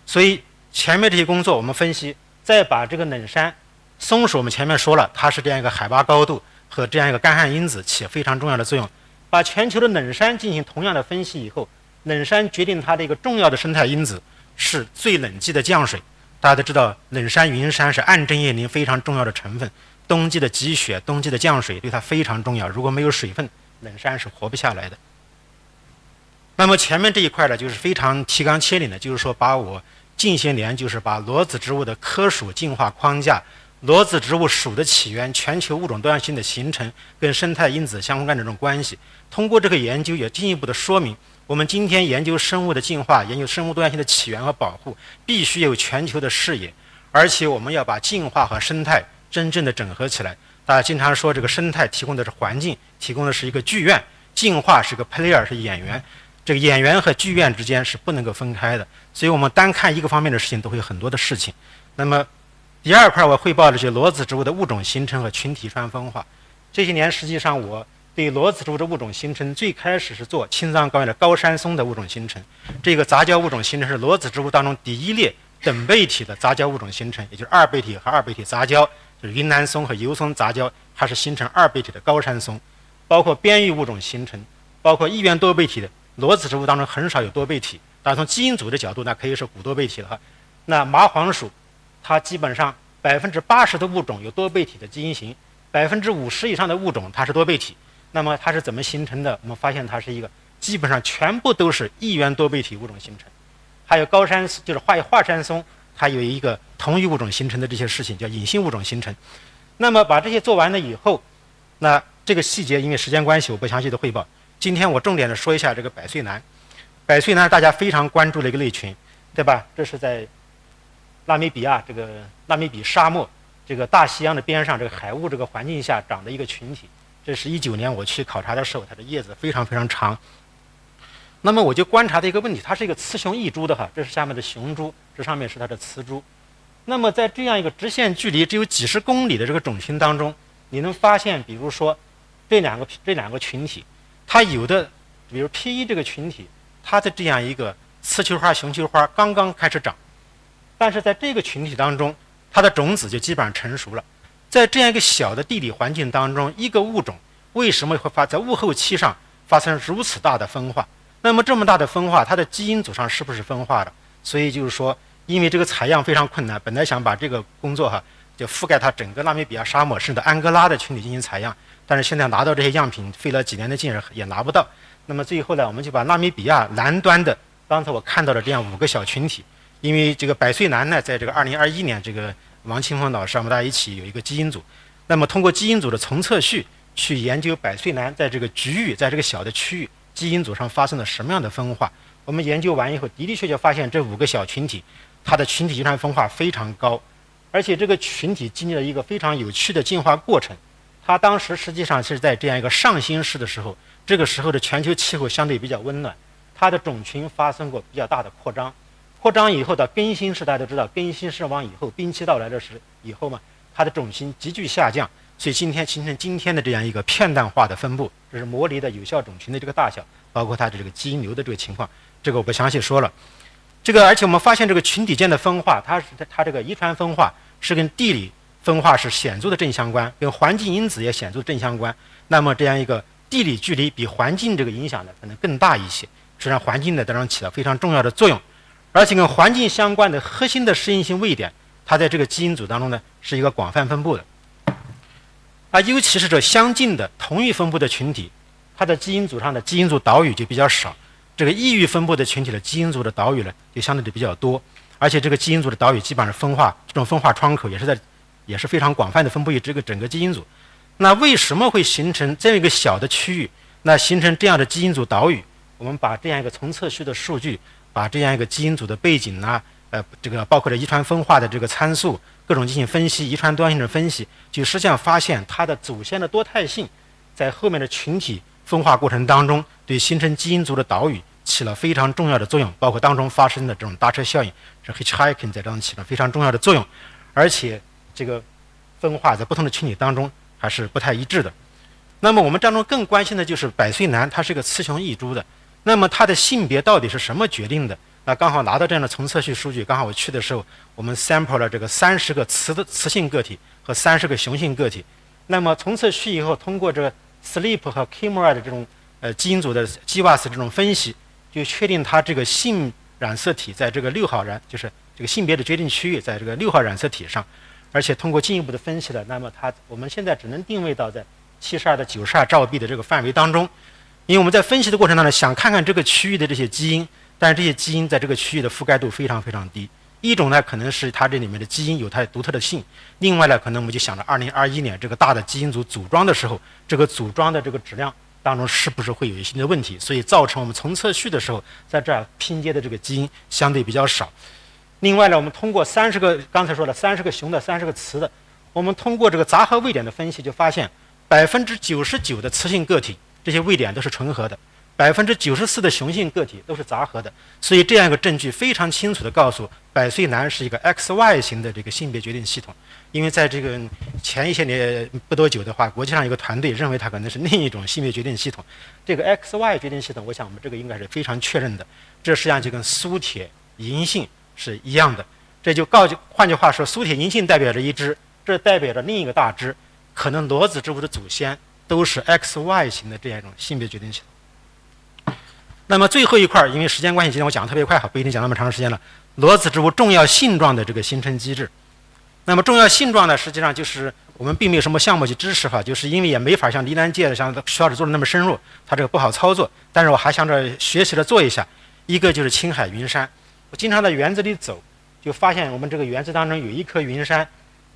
Speaker 8: 所以前面这些工作我们分析，再把这个冷杉、松鼠，我们前面说了，它是这样一个海拔高度和这样一个干旱因子起非常重要的作用。把全球的冷杉进行同样的分析以后，冷杉决定它的一个重要的生态因子是最冷季的降水。大家都知道，冷杉、云杉是暗针叶林非常重要的成分，冬季的积雪、冬季的降水对它非常重要。如果没有水分，冷杉是活不下来的。那么前面这一块呢，就是非常提纲挈领的，就是说把我近些年就是把裸子植物的科属进化框架、裸子植物属的起源、全球物种多样性的形成跟生态因子相关的这种关系，通过这个研究也进一步的说明，我们今天研究生物的进化、研究生物多样性的起源和保护，必须有全球的视野，而且我们要把进化和生态真正的整合起来。大家经常说，这个生态提供的是环境，提供的是一个剧院，进化是个 player， 是演员。这个演员和剧院之间是不能够分开的，所以我们单看一个方面的事情都会有很多的事情。那么第二块我汇报的是裸子植物的物种形成和群体川分化。这些年实际上我对裸子植物的物种形成最开始是做青藏高原的高山松的物种形成，这个杂交物种形成是裸子植物当中第一列等倍体的杂交物种形成，也就是2倍体和2倍体杂交，就是云南松和油松杂交，它是形成2倍体的高山松。包括边域物种形成，包括1元多倍体的裸子植物当中很少有多倍体，但从基因组的角度，那可以是古多倍体了。那麻黄鼠，它基本上80%的物种有多倍体的基因型，50%以上的物种它是多倍体。那么它是怎么形成的？我们发现它是一个基本上全部都是1元多倍体物种形成。还有高山，就是华山松，它有一个同一物种形成的这些事情，叫隐性物种形成。那么把这些做完了以后，那这个细节因为时间关系我不详细的汇报。今天我重点的说一下这个百岁楠。百岁楠大家非常关注的一个类群，对吧？这是在纳米比亚这个纳米比沙漠这个大西洋的边上这个海雾这个环境下长的一个群体。这是19年我去考察的时候，它的叶子非常非常长。那么我就观察的一个问题，它是一个雌雄异株的这是下面的雄株，这上面是它的雌株。那么在这样一个直线距离只有几十公里的这个种群当中，你能发现，比如说这两个群体，它有的，比如 P1 这个群体，它的这样一个雌球花、雄球花刚刚开始长，但是在这个群体当中，它的种子就基本上成熟了。在这样一个小的地理环境当中，一个物种为什么会在物候期上发生如此大的分化？那么这么大的分化，它的基因组上是不是分化的？所以就是说，因为这个采样非常困难，本来想把这个工作就覆盖它整个纳米比亚沙漠甚至安哥拉的群体进行采样，但是现在拿到这些样品费了几年的劲也拿不到。那么最后呢，我们就把纳米比亚南端的刚才我看到的这样5个小群体，因为这个百岁楠呢，在这个2021年，这个王清峰老师我们大家一起有一个基因组，那么通过基因组的重测序去研究百岁楠在这个局域，在这个小的区域基因组上发生了什么样的分化。我们研究完以后，的确发现这5个小群体，它的群体遗传分化非常高，而且这个群体经历了一个非常有趣的进化过程。它当时实际上是在这样一个上新世的时候，这个时候的全球气候相对比较温暖，它的种群发生过比较大的扩张。扩张以后的更新世，大家都知道，更新世往以后，冰期到来的以后嘛，它的种群急剧下降，所以今天形成今天的这样一个片段化的分布，这是模拟的有效种群的这个大小，包括它的这个基因流的这个情况，这个我不详细说了。而且我们发现这个群体间的分化，它这个遗传分化是跟地理分化是显著的正相关，跟环境因子也显著正相关。那么这样一个地理距离比环境这个影响呢可能更大一些，实际上环境呢当中起了非常重要的作用，而且跟环境相关的核心的适应性位点，它在这个基因组当中呢是一个广泛分布的。尤其是这相近的同域分布的群体，它的基因组上的基因组岛屿就比较少，这个异域分布的群体的基因组的岛屿呢就相对的比较多，而且这个基因组的岛屿基本上分化，这种分化窗口也是非常广泛的分布于这个整个基因组。那为什么会形成这样一个小的区域，那形成这样的基因组岛屿？我们把这样一个从测序的数据，把这样一个基因组的背景这个包括了遗传分化的这个参数各种进行分析，遗传多样性的分析，就实际上发现它的祖先的多态性在后面的群体分化过程当中对形成基因组的岛屿起了非常重要的作用，包括当中发生的这种搭车效应，是 hitchhiking 在当中起了非常重要的作用，而且这个分化在不同的群体当中还是不太一致的。那么我们当中更关心的就是百岁楠，它是个雌雄异株的，那么它的性别到底是什么决定的？那刚好拿到这样的从测序数据，刚好我去的时候，我们 sample 了这个30个雌性个体和30个雄性个体。那么从测序以后，通过这个 SLEEP 和 KMRA 的这种基因组的 GWAS 这种分析，就确定它这个性染色体在这个6号就是这个性别的决定区域在这个6号染色体上，而且通过进一步的分析了，那么我们现在只能定位到在72到92兆臂的这个范围当中，因为我们在分析的过程当中想看看这个区域的这些基因。但是这些基因在这个区域的覆盖度非常非常低。一种呢，可能是它这里面的基因有它独特的性；另外呢，可能我们就想着2021年这个大的基因组组装的时候，这个组装的这个质量当中是不是会有一些问题，所以造成我们从测序的时候，在这儿拼接的这个基因相对比较少。另外呢，我们通过刚才说了30个雄的30个雌的，我们通过这个杂合位点的分析，就发现99%的雌性个体这些位点都是纯合的。94%的雄性个体都是杂合的，所以这样一个证据非常清楚地告诉百岁楠是一个 XY 型的这个性别决定系统。因为在这个前一些年不多久的话，国际上有个团队认为它可能是另一种性别决定系统。这个 XY 决定系统，我想我们这个应该是非常确认的。这实际上就跟苏铁银杏是一样的。换句话说，苏铁银杏代表着一支，这代表着另一个大支，可能裸子植物的祖先都是 XY 型的这样一种性别决定系统。那么最后一块，因为时间关系，今天我讲得特别快，不一定讲那么长时间了。裸子植物重要性状的这个形成机制。那么重要性状呢，实际上就是我们并没有什么项目去支持就是因为也没法像离南界像徐老师做的那么深入，它这个不好操作。但是我还想着学习的做一下。一个就是青海云杉，我经常在园子里走，就发现我们这个园子当中有一棵云杉，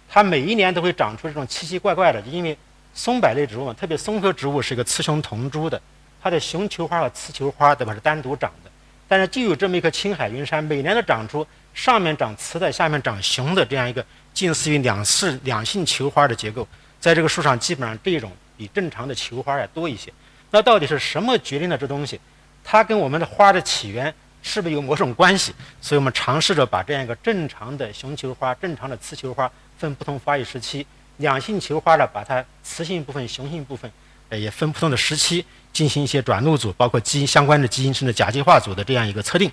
Speaker 8: 它每一年都会长出这种奇奇怪怪的，因为松柏类植物嘛，特别松科植物是一个雌雄同株的。它的雄球花和雌球花对吧是单独长的，但是就有这么一棵青海云杉，每年都长出上面长雌的，下面长雄的这样一个近似于两性球花的结构。在这个树上，基本上这种比正常的球花要多一些。那到底是什么决定了这东西？它跟我们的花的起源是不是有某种关系？所以我们尝试着把这样一个正常的雄球花、正常的雌球花分不同发育时期，两性球花呢，把它雌性部分、雄性部分也分不同的时期进行一些转录组，包括基因相关的基因甚至甲基化组的这样一个测定。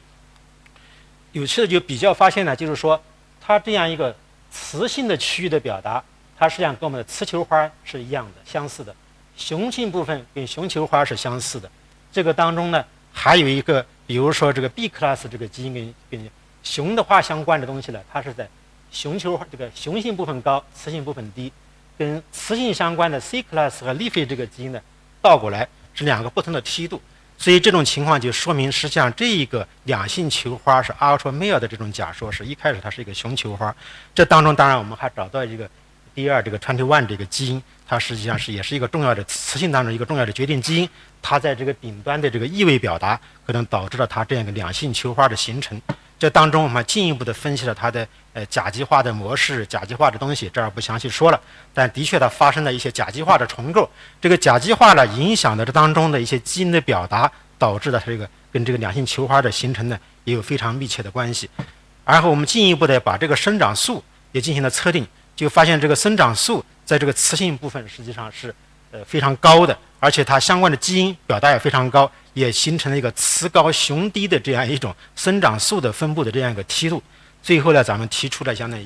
Speaker 8: 有趣的就比较发现呢，就是说它这样一个雌性的区域的表达，它实际上跟我们的雌球花是一样的、相似的，雄性部分跟雄球花是相似的。这个当中呢，还有一个，比如说这个 B class 这个基因跟雄的话相关的东西呢，它是在雄球这个雄性部分高，雌性部分低，跟雌性相关的 C class 和 leafy 这个基因呢倒过来是两个不同的梯度，所以这种情况就说明实际上这一个两性球花是 ultra male 的这种假说是一开始它是一个雄球花，这当中当然我们还找到这个第二这个 21这个基因，它实际上也是一个重要的雌性当中一个重要的决定基因，它在这个顶端的这个异位表达可能导致了它这样一个两性球花的形成。这当中我们进一步的分析了它的甲基化的模式、甲基化的东西，这儿不详细说了，但的确它发生了一些甲基化的重构，这个甲基化呢影响了这当中的一些基因的表达，导致了它这个跟这个两性球花的形成呢也有非常密切的关系。然后我们进一步的把这个生长素也进行了测定，就发现这个生长素在这个雌性部分实际上是非常高的，而且它相关的基因表达也非常高，也形成了一个雌高雄低的这样一种生长素的分布的这样一个梯度。最后呢，咱们提出了这样的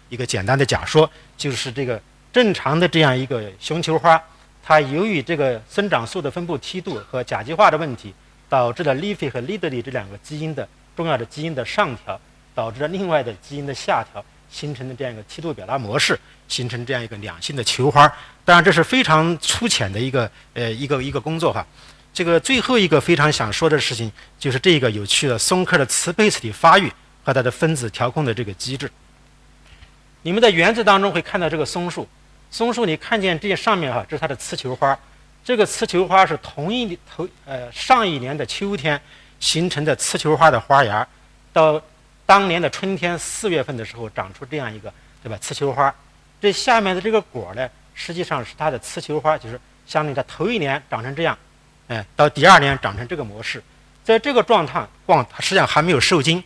Speaker 8: 一个简单的假说，就是这个正常的这样一个雄球花，它由于这个生长素的分布梯度和甲基化的问题，导致了 leafy 和 leaderly 这两个基因的重要的基因的上调，导致了另外的基因的下调，形成的这样一个梯度表达模式，形成这样一个两性的球花。当然这是非常粗浅的一个工作法。这个最后一个非常想说的事情，就是这个有趣的松科的雌胚子体发育和它的分子调控的这个机制。你们在园子当中会看到这个松树，松树你看见这上面这是它的雌球花，这个雌球花是上一年的秋天形成的雌球花的花芽，到当年的春天4月份的时候长出这样一个对吧雌球花。这下面的这个果呢，实际上是它的雌球花，就是相当于它头一年长成这样，到第二年长成这个模式。在这个状态它实际上还没有受精，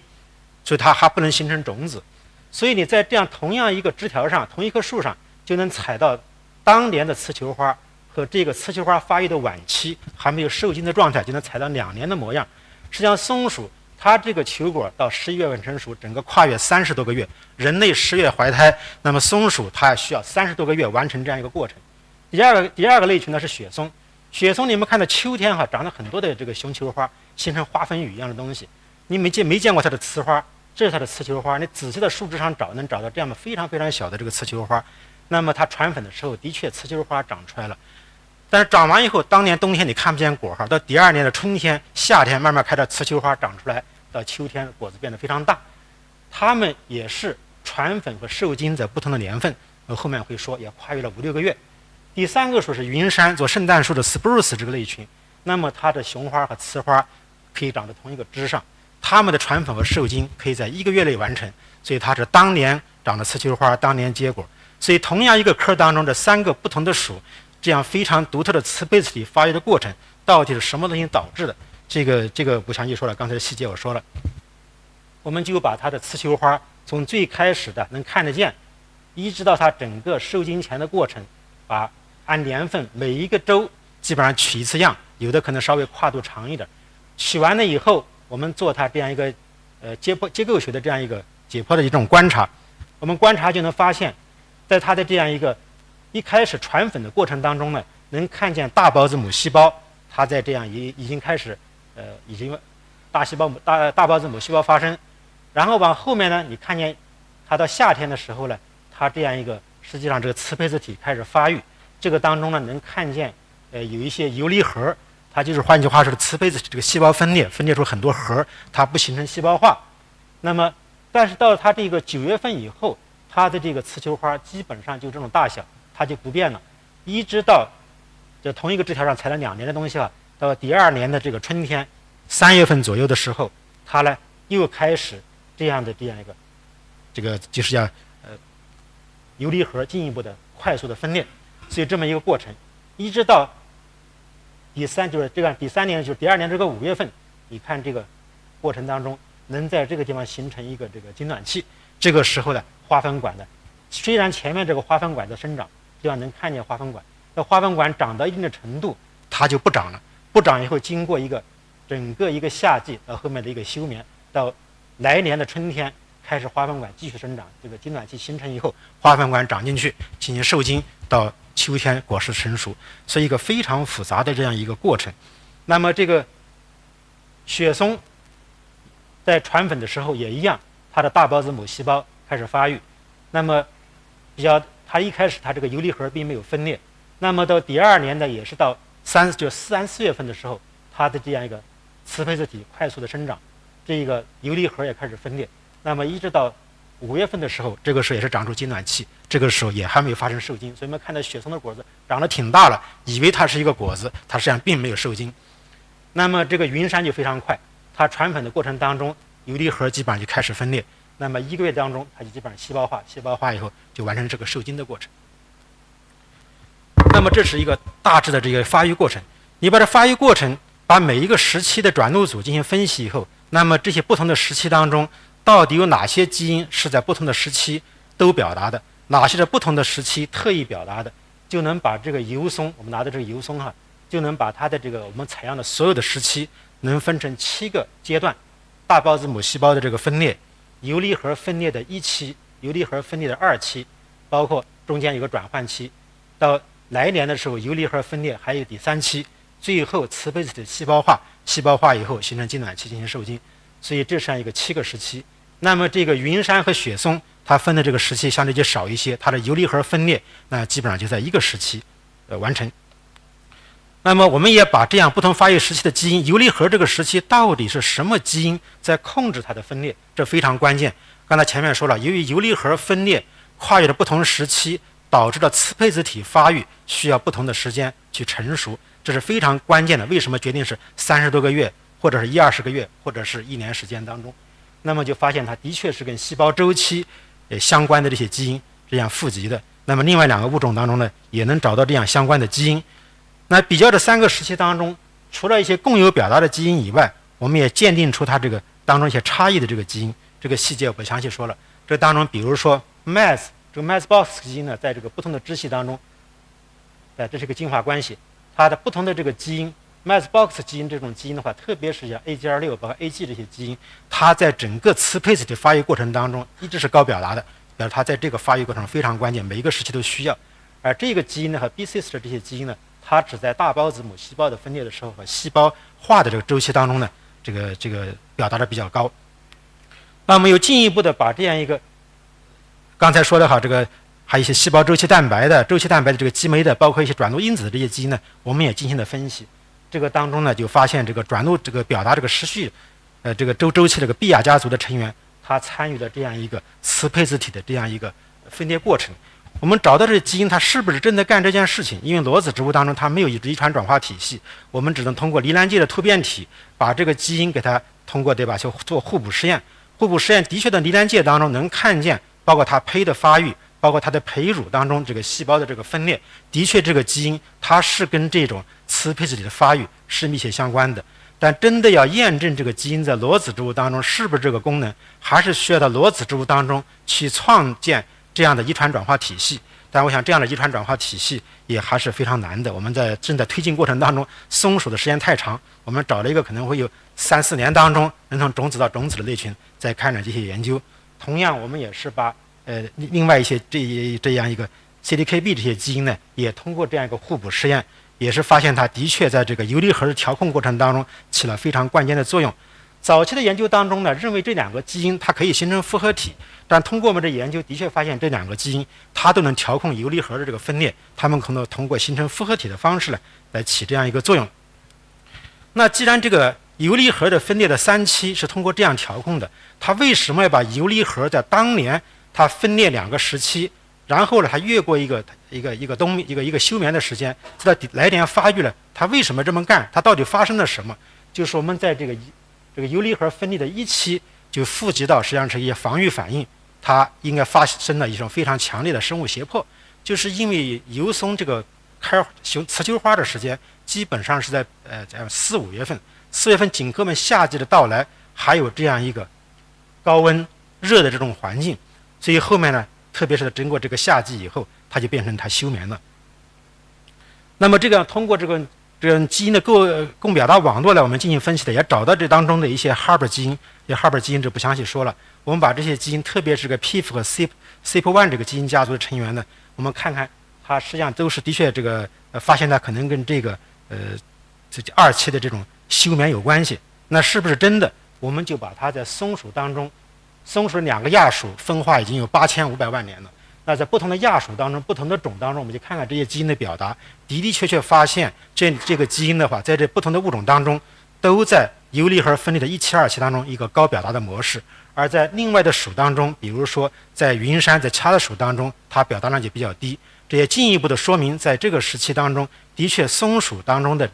Speaker 8: 所以它还不能形成种子。所以你在这样同样一个枝条上，同一棵树上，就能采到当年的雌球花和这个雌球花发育的晚期还没有受精的状态，就能采到2年的模样。实际上松鼠它这个球果到11月份成熟，整个跨越30多个月。人类10月怀胎，那么松鼠它需要30多个月完成这样一个过程。第二个类群呢是雪松，雪松你们看到秋天长了很多的这个雄球花，形成花粉雨一样的东西。你没见过它的雌花，这是它的雌球花。你仔细的树枝上找，能找到这样的非常非常小的这个雌球花。那么它传粉的时候，的确雌球花长出来了。但是长完以后，当年冬天你看不见果到第二年的春天、夏天慢慢开始雌球花长出来，到秋天果子变得非常大。它们也是传粉和受精在不同的年份，后面会说也跨越了5、6个月。第三个说是云杉做圣诞树的 spruce 这个类群，那么它的雄花和雌花可以长在同一个枝上，它们的传粉和受精可以在1个月内完成，所以它是当年长的雌球花，当年结果。所以同样一个科当中的3个不同的属，这样非常独特的雌胚子体发育的过程，到底是什么东西导致的？这个不详细说了，刚才的细节我说了。我们就把它的雌球花从最开始的能看得见，一直到它整个受精前的过程，把按年份每一个周基本上取一次样，有的可能稍微跨度长一点。取完了以后，我们做它这样一个结构学的这样一个解剖的一种观察，我们观察就能发现，在它的这样一个一开始传粉的过程当中呢，能看见大孢子母细胞，它在这样已经开始已经大孢子母细胞发生。然后往后面呢，你看见它到夏天的时候呢，它这样一个实际上这个雌胚子体开始发育。这个当中呢，能看见有一些游离核，它就是换句话说，雌胚子这个细胞分裂出很多核，它不形成细胞化。那么，但是到了它这个9月份以后，它的这个雌球花基本上就这种大小，它就不变了，一直到这同一个枝条上采了2年的东西到第2年的这个春天3月份左右的时候，它呢又开始这样一个这个就是叫游离核进一步的快速的分裂，所以这么一个过程，一直到第3年就是第2年这个5月份，你看这个过程当中能在这个地方形成一个这个精卵器。这个时候呢，花粉管虽然前面这个花粉管在生长，这样能看见花粉管，那花粉管长到一定的程度，它就不长了。不长以后，经过整个一个夏季到后面的一个休眠，到来年的春天开始花粉管继续生长，这个精卵器形成以后，花粉管长进去进行受精，到秋天果实成熟，是一个非常复杂的这样一个过程。那么这个雪松在传粉的时候也一样，它的大孢子母细胞开始发育。那么它一开始它这个游离核并没有分裂，那么到第2年呢，也是到3、4月份的时候，它的这样一个雌配子体快速的生长，这个游离核也开始分裂。那么一直到5月份的时候，这个时候也是长出精卵器，这个时候也还没有发生受精，所以我们看到雪松的果子长得挺大了，以为它是一个果子，它实际上并没有受精。那么这个云杉就非常快，它传粉的过程当中，游离核基本上就开始分裂，那么1个月当中，它就基本上细胞化，细胞化以后就完成这个受精的过程。那么这是一个大致的这个发育过程。你把这发育过程，把每一个时期的转录组进行分析以后，那么这些不同的时期当中，到底有哪些基因是在不同的时期都表达的，哪些是不同的时期特异表达的，就能把这个游松，我们拿的这个游松就能把它的这个我们采样的所有的时期能分成7个阶段：大孢子母细胞的这个分裂，游离核分裂的1期，游离核分裂的2期，包括中间有个转换期，到来年的时候游离核分裂还有第3期，最后雌配子的细胞化，细胞化以后形成精卵期进行受精。所以这是一个7个时期。那么这个云杉和雪松它分的这个时期相对就少一些，它的游离核分裂那基本上就在1个时期完成。那么我们也把这样不同发育时期的基因，游离核这个时期到底是什么基因在控制它的分裂，这非常关键。刚才前面说了，由于游离核分裂跨越了不同时期，导致了雌配子体发育需要不同的时间去成熟，这是非常关键的。为什么决定是30多个月，或者是20个月，或者是1年时间当中？那么就发现它的确是跟细胞周期相关的这些基因这样富集的。那么另外2个物种当中呢，也能找到这样相关的基因。那比较这3个时期当中，除了一些共有表达的基因以外，我们也鉴定出它这个当中一些差异的这个基因。这个细节我不详细说了。这当中比如说 MES 这个 MESBOX 基因呢，在这个不同的支系当中，这是一个进化关系，它的不同的这个基因 MESBOX 基因这种基因的话，特别是像 AGR6 包括 AG 这些基因，它在整个雌配子的发育过程当中一直是高表达的，表示它在这个发育过程中非常关键，每一个时期都需要。而这个基因呢和 BCIS 的这些基因呢，它只在大孢子母细胞的分裂的时候和细胞化的这个周期当中呢，这个表达的比较高。那我们又进一步的把这样一个刚才说的这个还有一些细胞周期蛋白的这个激酶的，包括一些转录因子的这些基因呢，我们也进行了分析。这个当中呢，就发现这个转录这个表达这个时序，这个周期这个比亚家族的成员，它参与了这样一个雌配子体的这样一个分裂过程。我们找到这基因它是不是真的干这件事情？因为裸子植物当中它没有遗传转化体系，我们只能通过梨兰介的突变体把这个基因给它通过就做互补实验。互补实验的确在梨兰介当中能看见，包括它胚的发育，包括它的胚乳当中这个细胞的这个分裂，的确这个基因它是跟这种雌配子体的发育是密切相关的。但真的要验证这个基因在裸子植物当中是不是这个功能，还是需要到裸子植物当中去创建这样的遗传转化体系。但我想这样的遗传转化体系也还是非常难的，我们正在推进过程当中，松鼠的时间太长，我们找了一个可能会有3、4年当中能从种子到种子的类群再开展这些研究。同样我们也是把另外一些这样一个 CDKB 这些基因呢，也通过这样一个互补实验，也是发现它的确在这个游离核的调控过程当中起了非常关键的作用。早期的研究当中呢，认为这2个基因它可以形成复合体，但通过我们的研究的确发现这2个基因它都能调控游离核的这个分裂，它们可能通过形成复合体的方式呢来起这样一个作用。那既然这个游离核的分裂的3期是通过这样调控的，它为什么要把游离核在当年它分裂2个时期，然后呢它越过一个休眠的时间，直到来年发育了，它为什么这么干？它到底发生了什么？就是我们在这个游离核分裂的1期就富集到实际上是一些防御反应，它应该发生了一种非常强烈的生物胁迫，就是因为游松这个雌球花的时间基本上是在4、5月份，4月份紧跟我们夏季的到来，还有这样一个高温热的这种环境，所以后面呢，特别是经过这个夏季以后，它就变成它休眠了。那么这个通过这个基因的共表达网络呢，我们进行分析的，也找到这当中的一些 Harbor 基因，这 Harbor 基因就不详细说了。我们把这些基因，特别是个 PIF 和 CYP1 这个基因家族的成员呢，我们看看它实际上都是的确发现它可能跟这个2期的这种休眠有关系。那是不是真的？我们就把它在松鼠当中松鼠的2个亚属分化已经有8500万年了。那在不同的亚属当中，不同的种当中，我们就看看这些基因的表达，的的确确发现这个基因的话，在这不同的物种当中，都在游离核分裂的172期当中一个高表达的模式，而在另外的属当中，比如说在云杉在其他的属当中，它表达量就比较低。这也进一步的说明，在这个时期当中，的确松鼠当中的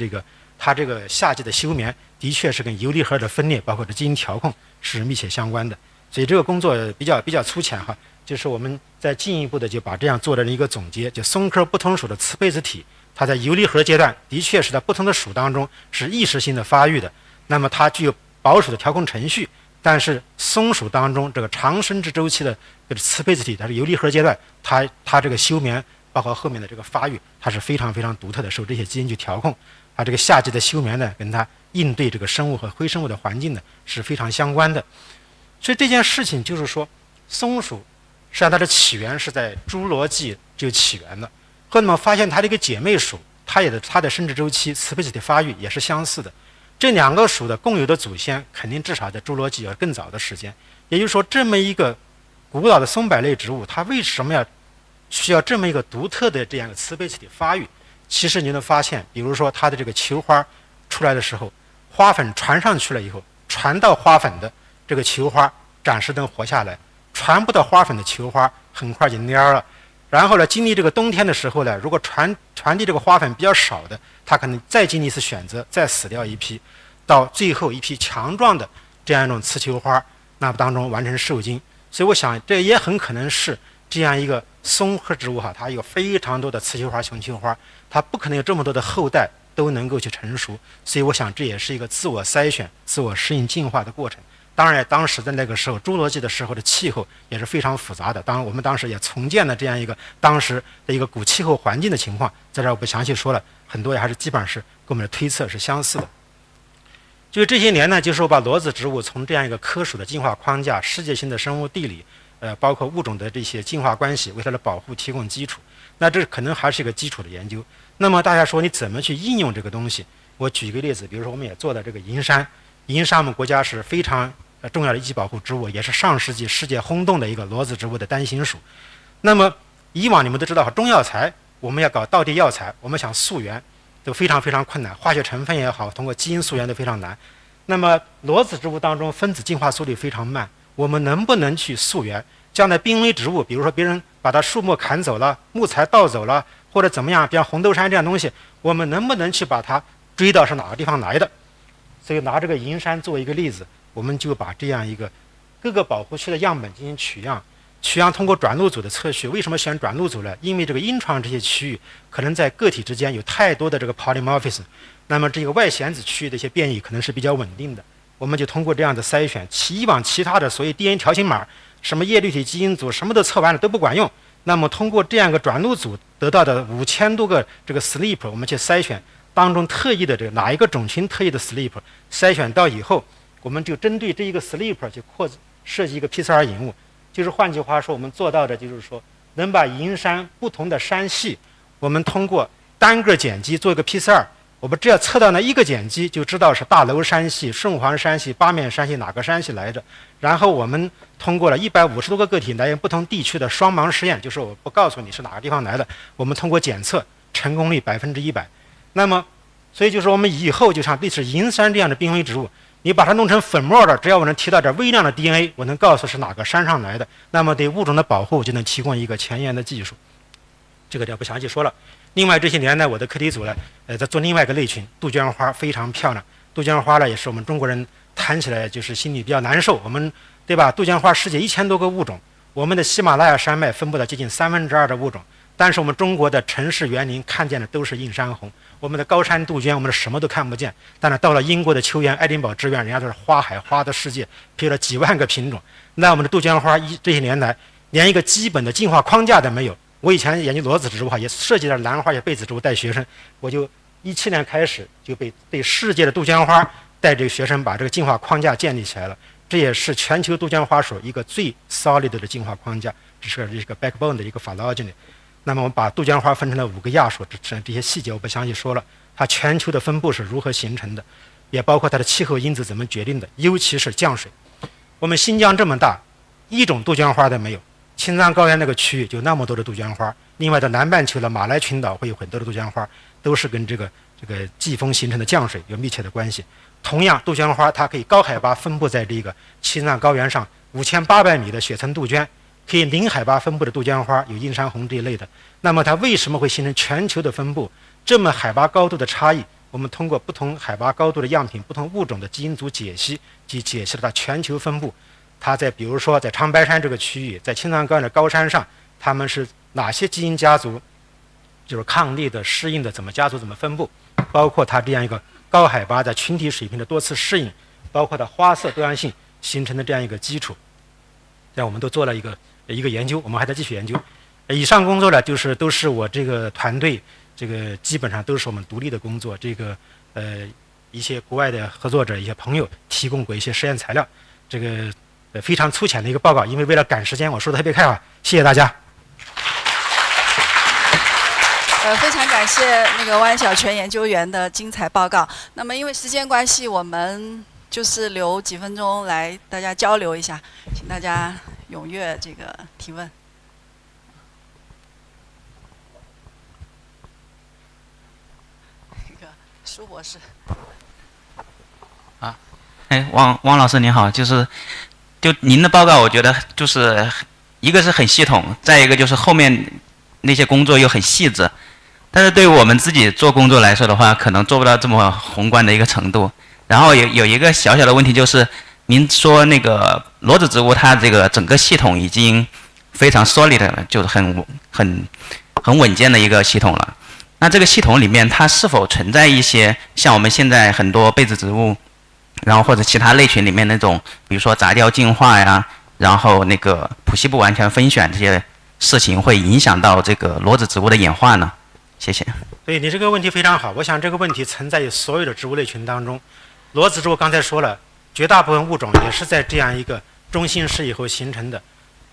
Speaker 8: 它这个夏季的休眠，的确是跟游离核的分裂，包括这基因调控是密切相关的。所以这个工作比较粗浅哈。就是我们再进一步的就把这样做了一个总结，就松科不同属的雌配子体，它在游离核阶段的确是在不同的属当中是意识性的发育的，那么它具有保守的调控程序，但是松鼠当中这个长生殖周期的这个雌配子体，它是游离核阶段，它这个休眠包括后面的这个发育，它是非常非常独特的，受这些基因去调控。它这个夏季的休眠呢，跟它应对这个生物和非生物的环境呢是非常相关的。所以这件事情就是说，松鼠实际上它的起源是在侏罗纪就起源了，后来我们发现它的一个姐妹属，它的生殖周期、雌配子体发育也是相似的。这2个属的共有的祖先肯定至少在侏罗纪要更早的时间。也就是说，这么一个古老的松柏类植物，它为什么需要这么一个独特的这样一个雌配子体发育？其实你能发现，比如说它的这个球花出来的时候，花粉传上去了以后，传到花粉的这个球花暂时能活下来，传不到花粉的球花很快就蔫了。然后呢，经历这个冬天的时候呢，如果传递这个花粉比较少的，它可能再经历一次选择，再死掉一批，到最后一批强壮的这样一种雌球花那当中完成受精。所以我想这也很可能是这样一个松科植物哈，它有非常多的雌球花、雄球花，它不可能有这么多的后代都能够去成熟。所以我想这也是一个自我筛选、自我适应进化的过程。当然，当时的那个时候，侏罗纪的时候的气候也是非常复杂的。当然，我们当时也重建了这样一个当时的一个古气候环境的情况，在这儿我不详细说了，很多也还是基本上是跟我们的推测是相似的。就是这些年呢，就是我把裸子植物从这样一个科属的进化框架、世界性的生物地理，包括物种的这些进化关系，为它的保护提供基础。那这可能还是一个基础的研究。那么大家说你怎么去应用这个东西？我举一个例子，比如说我们也做的这个银杉，银杉我们国家是非常重要的一级保护植物，也是上世纪世界轰动的一个裸子植物的单行属。那么以往你们都知道，中药材我们要搞道地药材，我们想溯源都非常非常困难，化学成分也好，通过基因溯源都非常难。那么裸子植物当中分子进化速率非常慢，我们能不能去溯源？这样的濒危植物，比如说别人把它树木砍走了，木材盗走了，或者怎么样，比如红豆杉这样东西，我们能不能去把它追到是哪个地方来的？所以拿这个银杉作为一个例子，我们就把这样一个各个保护区的样本进行取样，取样通过转录组的测序。为什么选转录组呢？因为这个阴床这些区域可能在个体之间有太多的这个 polymorphism， 那么这个外显子区域的一些变异可能是比较稳定的。我们就通过这样的筛选，以往其他的所谓 DNA 条形码、什么叶绿体基因组什么都测完了都不管用。那么通过这样一个转录组得到的5000多个这个 SNP， 我们去筛选当中特异的这个哪一个种群特异的 SNP， 筛选到以后，我们就针对这一个 SNP 去设计一个 PCR 引物。就是换句话说，我们做到的就是说，能把银杉不同的杉系，我们通过单个碱基做一个 PCR， 我们只要测到那一个碱基，就知道是大娄杉系、顺黄杉系、八面杉系哪个杉系来的。然后我们通过了150多个个体来源不同地区的双盲实验，就是我不告诉你是哪个地方来的，我们通过检测成功率100%。那么，所以就是我们以后就像类似银杉这样的濒危植物，你把它弄成粉末的，只要我能提到点微量的 DNA， 我能告诉是哪个山上来的，那么对物种的保护就能提供一个前沿的技术。这个就不详细说了。另外这些年呢，我的课题组呢，在做另外一个类群，杜鹃花非常漂亮。杜鹃花呢，也是我们中国人谈起来就是心里比较难受。我们对吧？杜鹃花世界1000多个物种，我们的喜马拉雅山脉分布到接近2/3的物种，但是我们中国的城市园林看见的都是映山红。我们的高山杜鹃，我们的什么都看不见。但是到了英国的秋园、爱丁堡之园，人家都是花海花的世界，配了几万个品种。那我们的杜鹃花这些年来，连一个基本的进化框架都没有。我以前研究裸子植物也涉及了兰花、也被子植物带学生，我就17年开始就对世界的杜鹃花带这个学生把这个进化框架建立起来了。这也是全球杜鹃花属一个最 solid 的进化框架，这是一个 backbone 的一个 phylogeny。那么我们把杜鹃花分成了5个亚属，这些细节我不详细说了。它全球的分布是如何形成的，也包括它的气候因子怎么决定的，尤其是降水。我们新疆这么大，一种杜鹃花都没有。青藏高原那个区域就那么多的杜鹃花，另外的南半球的马来群岛会有很多的杜鹃花，都是跟这个季风形成的降水有密切的关系。同样，杜鹃花它可以高海拔分布在这个青藏高原上5800米的雪层杜鹃，可以零海拔分布的杜鹃花有映山红这一类的。那么它为什么会形成全球的分布？这么海拔高度的差异，我们通过不同海拔高度的样品、不同物种的基因组解析，及解析了它全球分布。它在比如说在长白山这个区域，在青藏高原的高山上，它们是哪些基因家族，就是抗力的、适应的，怎么家族怎么分布，包括它这样一个高海拔在群体水平的多次适应，包括它花色多样性形成的这样一个基础，这样我们都做了一个研究，我们还在继续研究。以上工作呢，都是我这个团队，这个基本上都是我们独立的工作，一些国外的合作者、一些朋友提供过一些实验材料，非常粗浅的一个报告，因为为了赶时间，我说的特别快啊，谢谢大家。
Speaker 4: 非常感谢那个汪小泉研究员的精彩报告。那么因为时间关系，我们就是留几分钟来大家交流一下，请大家踊跃提问。那个苏博士。
Speaker 6: 汪老师您好，就您的报告，我觉得就是一个是很系统，再一个就是后面那些工作又很细致，但是对于我们自己做工作来说的话，可能做不到这么宏观的一个程度。然后有一个小小的问题，就是您说那个裸子植物它这个整个系统已经非常 solid 了，就是很稳健的一个系统了。那这个系统里面它是否存在一些像我们现在很多被子植物，然后或者其他类群里面那种，比如说杂交进化呀，然后那个谱系不完全分选这些事情，会影响到这个裸子植物的演化呢？谢谢。
Speaker 8: 对，你这个问题非常好，我想这个问题存在于所有的植物类群当中。裸子植物刚才说了，绝大部分物种也是在这样一个中心式以后形成的。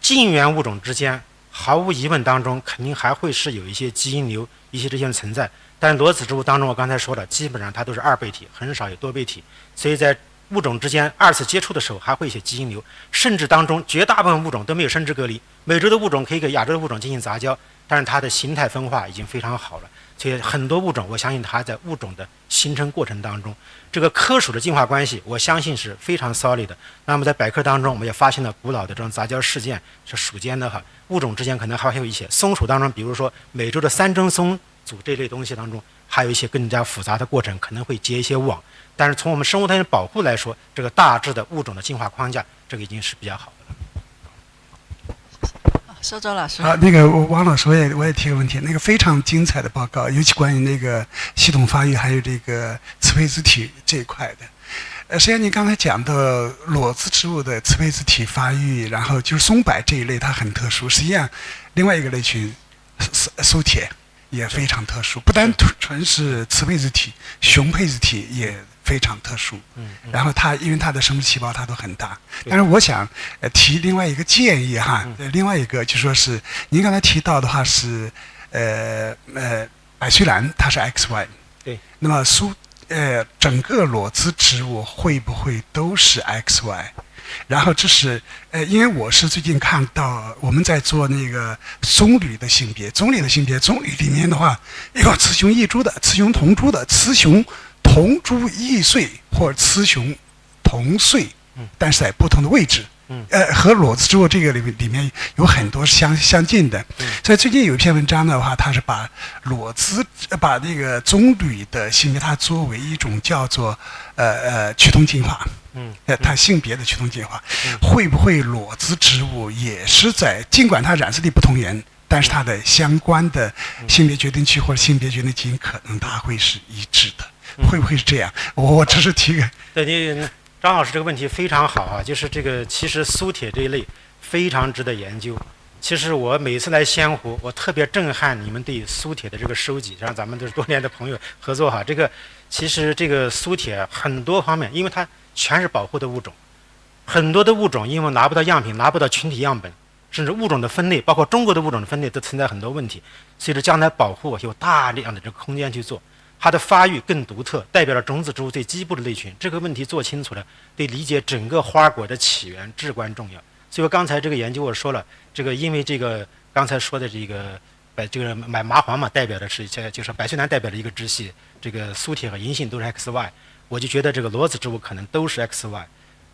Speaker 8: 近缘物种之间，毫无疑问当中肯定还会是有一些基因流、一些这些存在。但裸子植物当中，我刚才说了，基本上它都是二倍体，很少有多倍体，所以在物种之间二次接触的时候还会有一些基因流，甚至当中绝大部分物种都没有生殖隔离。美洲的物种可以给亚洲的物种进行杂交，但是它的形态分化已经非常好了，所以很多物种我相信它在物种的形成过程当中，这个科属的进化关系我相信是非常 solid 的。那么在百科当中我们也发现了古老的这种杂交事件，是属间的物种之间可能还会有一些。松鼠当中，比如说美洲的三针松组这类东西当中，还有一些更加复杂的过程，可能会结一些网。但是从我们生物多样性保护来说，这个大致的物种的进化框架，这个已经是比较好的了。
Speaker 4: 周周老师。
Speaker 9: 那个王老师，我也提个问题，那个非常精彩的报告，尤其关于那个系统发育还有这个雌配子体这一块的。实际上您刚才讲到裸子植物的雌配子体发育，然后就是松柏这一类它很特殊，实际上另外一个类群苏铁也非常特殊，不单纯是雌配子体，雄配子体也非常特殊。然后因为它的生殖细胞它都很大。但是我想提另外一个建议另外一个就说是您刚才提到的话是百岁兰它是 XY，
Speaker 8: 对，
Speaker 9: 那么整个裸子植物会不会都是 XY？ 然后这是因为我是最近看到我们在做那个棕榈的性别，棕榈里面的话有雌雄异株的、雌雄同株的、雌雄同株异岁或者雌雄同岁，但是在不同的位置。和裸子植物这个里面有很多相近的。所以最近有一篇文章的话，它是把那个棕榈的性别它作为一种叫做趋同进化。它性别的趋同进化，会不会裸子植物也是尽管它染色体不同源，但是它的相关的性别决定区或者性别决定基因可能它会是一致的，会不会是这样？我只是提个。
Speaker 8: 对，张老师这个问题非常好就是这个其实苏铁这一类非常值得研究。其实我每次来仙湖，我特别震撼你们对苏铁的这个收集，让咱们都是多年的朋友合作其实这个苏铁很多方面，因为它全是保护的物种，很多的物种因为拿不到样品，拿不到群体样本，甚至物种的分类，包括中国的物种的分类都存在很多问题，所以说将来保护有大量的这个空间去做。它的发育更独特，代表了种子植物最基部的类群。这个问题做清楚了，对理解整个花果的起源至关重要。所以刚才这个研究我说了，这个因为这个刚才说的这个买麻黄嘛，代表的是就是百岁兰代表的一个支系，这个苏铁和银杏都是 XY， 我就觉得这个裸子植物可能都是 XY。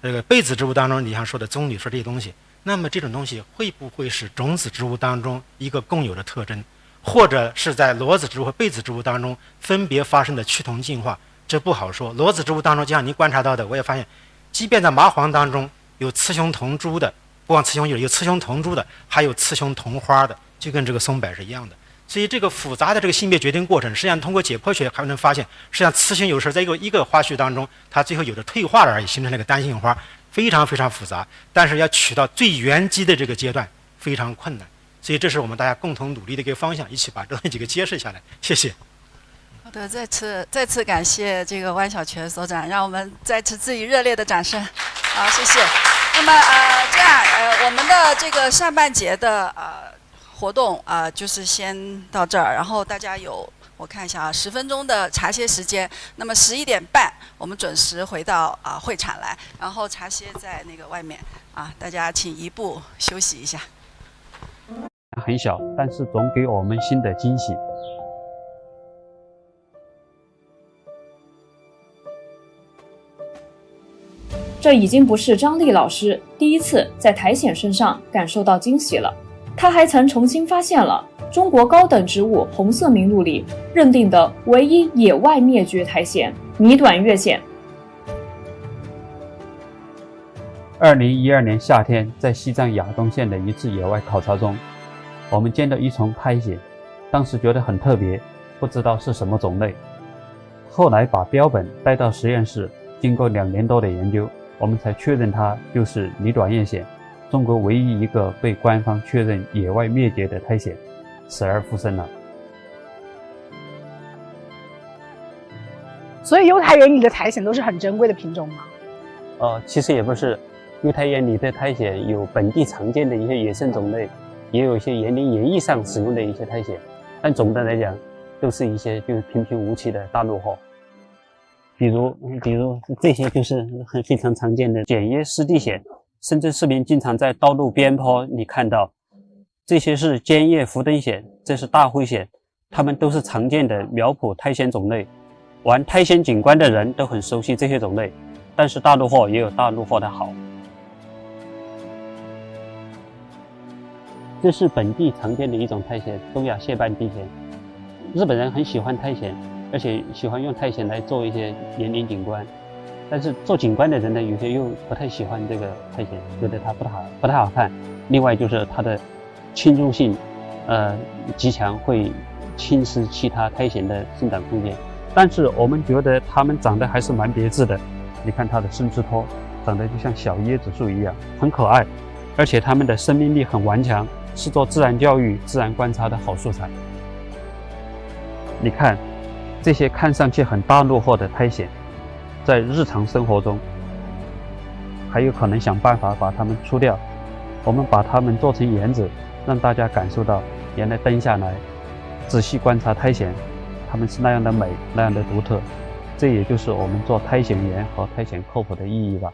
Speaker 8: 这个被子植物当中，你像说的棕榈说这些东西，那么这种东西会不会是种子植物当中一个共有的特征，或者是在裸子植物和被子植物当中分别发生的趋同进化？这不好说。裸子植物当中，就像您观察到的，我也发现，即便在麻黄当中有雌雄同株的，不光雌雄有雌雄同株的，还有雌雄同花的，就跟这个松柏是一样的。所以这个复杂的这个性别决定过程，实际上通过解剖学还能发现，实际上雌性有时候在一个花序当中，它最后有的退化了而已，形成了一个单性花，非常非常复杂。但是要取到最原基的这个阶段非常困难，所以这是我们大家共同努力的一个方向，一起把这几个揭示下来。谢谢。
Speaker 10: 好的，再次感谢这个万小泉所长，让我们再次致以热烈的掌声。好，谢谢。那么这样我们的这个上半节的活动就是先到这儿，然后大家有我看一下10分钟的茶歇时间。那么11点半我们准时回到会场来，然后茶歇在那个外面大家请移步休息一下。
Speaker 1: 很小，但是总给我们新的惊喜。
Speaker 3: 这已经不是张丽老师第一次在苔藓身上感受到惊喜了，他还曾重新发现了中国高等植物红色名录里认定的唯一野外灭绝苔藓泥短月藓。
Speaker 1: 2012年夏天，在西藏雅东县的一次野外考察中，我们见到一丛苔藓，当时觉得很特别，不知道是什么种类。后来把标本带到实验室，经过2年多的研究，我们才确认它就是泥短叶藓，中国唯一一个被官方确认野外灭绝的苔藓，死而复生了。
Speaker 2: 所以优苔园里的苔藓都是很珍贵的品种吗？
Speaker 1: 其实也不是，优苔园里的苔藓有本地常见的一些野生种类，也有一些园林园艺上使用的一些苔藓，但总的来讲，都是一些就是平平无奇的大陆货。比如这些就是非常常见的剪叶湿地藓，深圳市民经常在道路边坡你看到，这些是尖叶浮灯藓，这是大灰藓，它们都是常见的苗圃苔藓种类。玩苔藓景观的人都很熟悉这些种类，但是大陆货也有大陆货的好。这是本地常见的一种苔藓，东亚谢斑地藓。日本人很喜欢苔藓，而且喜欢用苔藓来做一些园林景观，但是做景观的人呢，有些又不太喜欢这个苔藓，觉得它不太好看。另外就是它的侵入性，极强，会侵蚀其他苔藓的生长空间。但是我们觉得它们长得还是蛮别致的。你看它的生枝托，长得就像小椰子树一样，很可爱，而且它们的生命力很顽强，是做自然教育、自然观察的好素材。你看。这些看上去很大陆货的苔藓，在日常生活中还有可能想办法把它们除掉。我们把它们做成园子，让大家感受到原来蹲下来仔细观察苔藓，它们是那样的美，那样的独特。这也就是我们做苔藓园和苔藓科普的意义吧。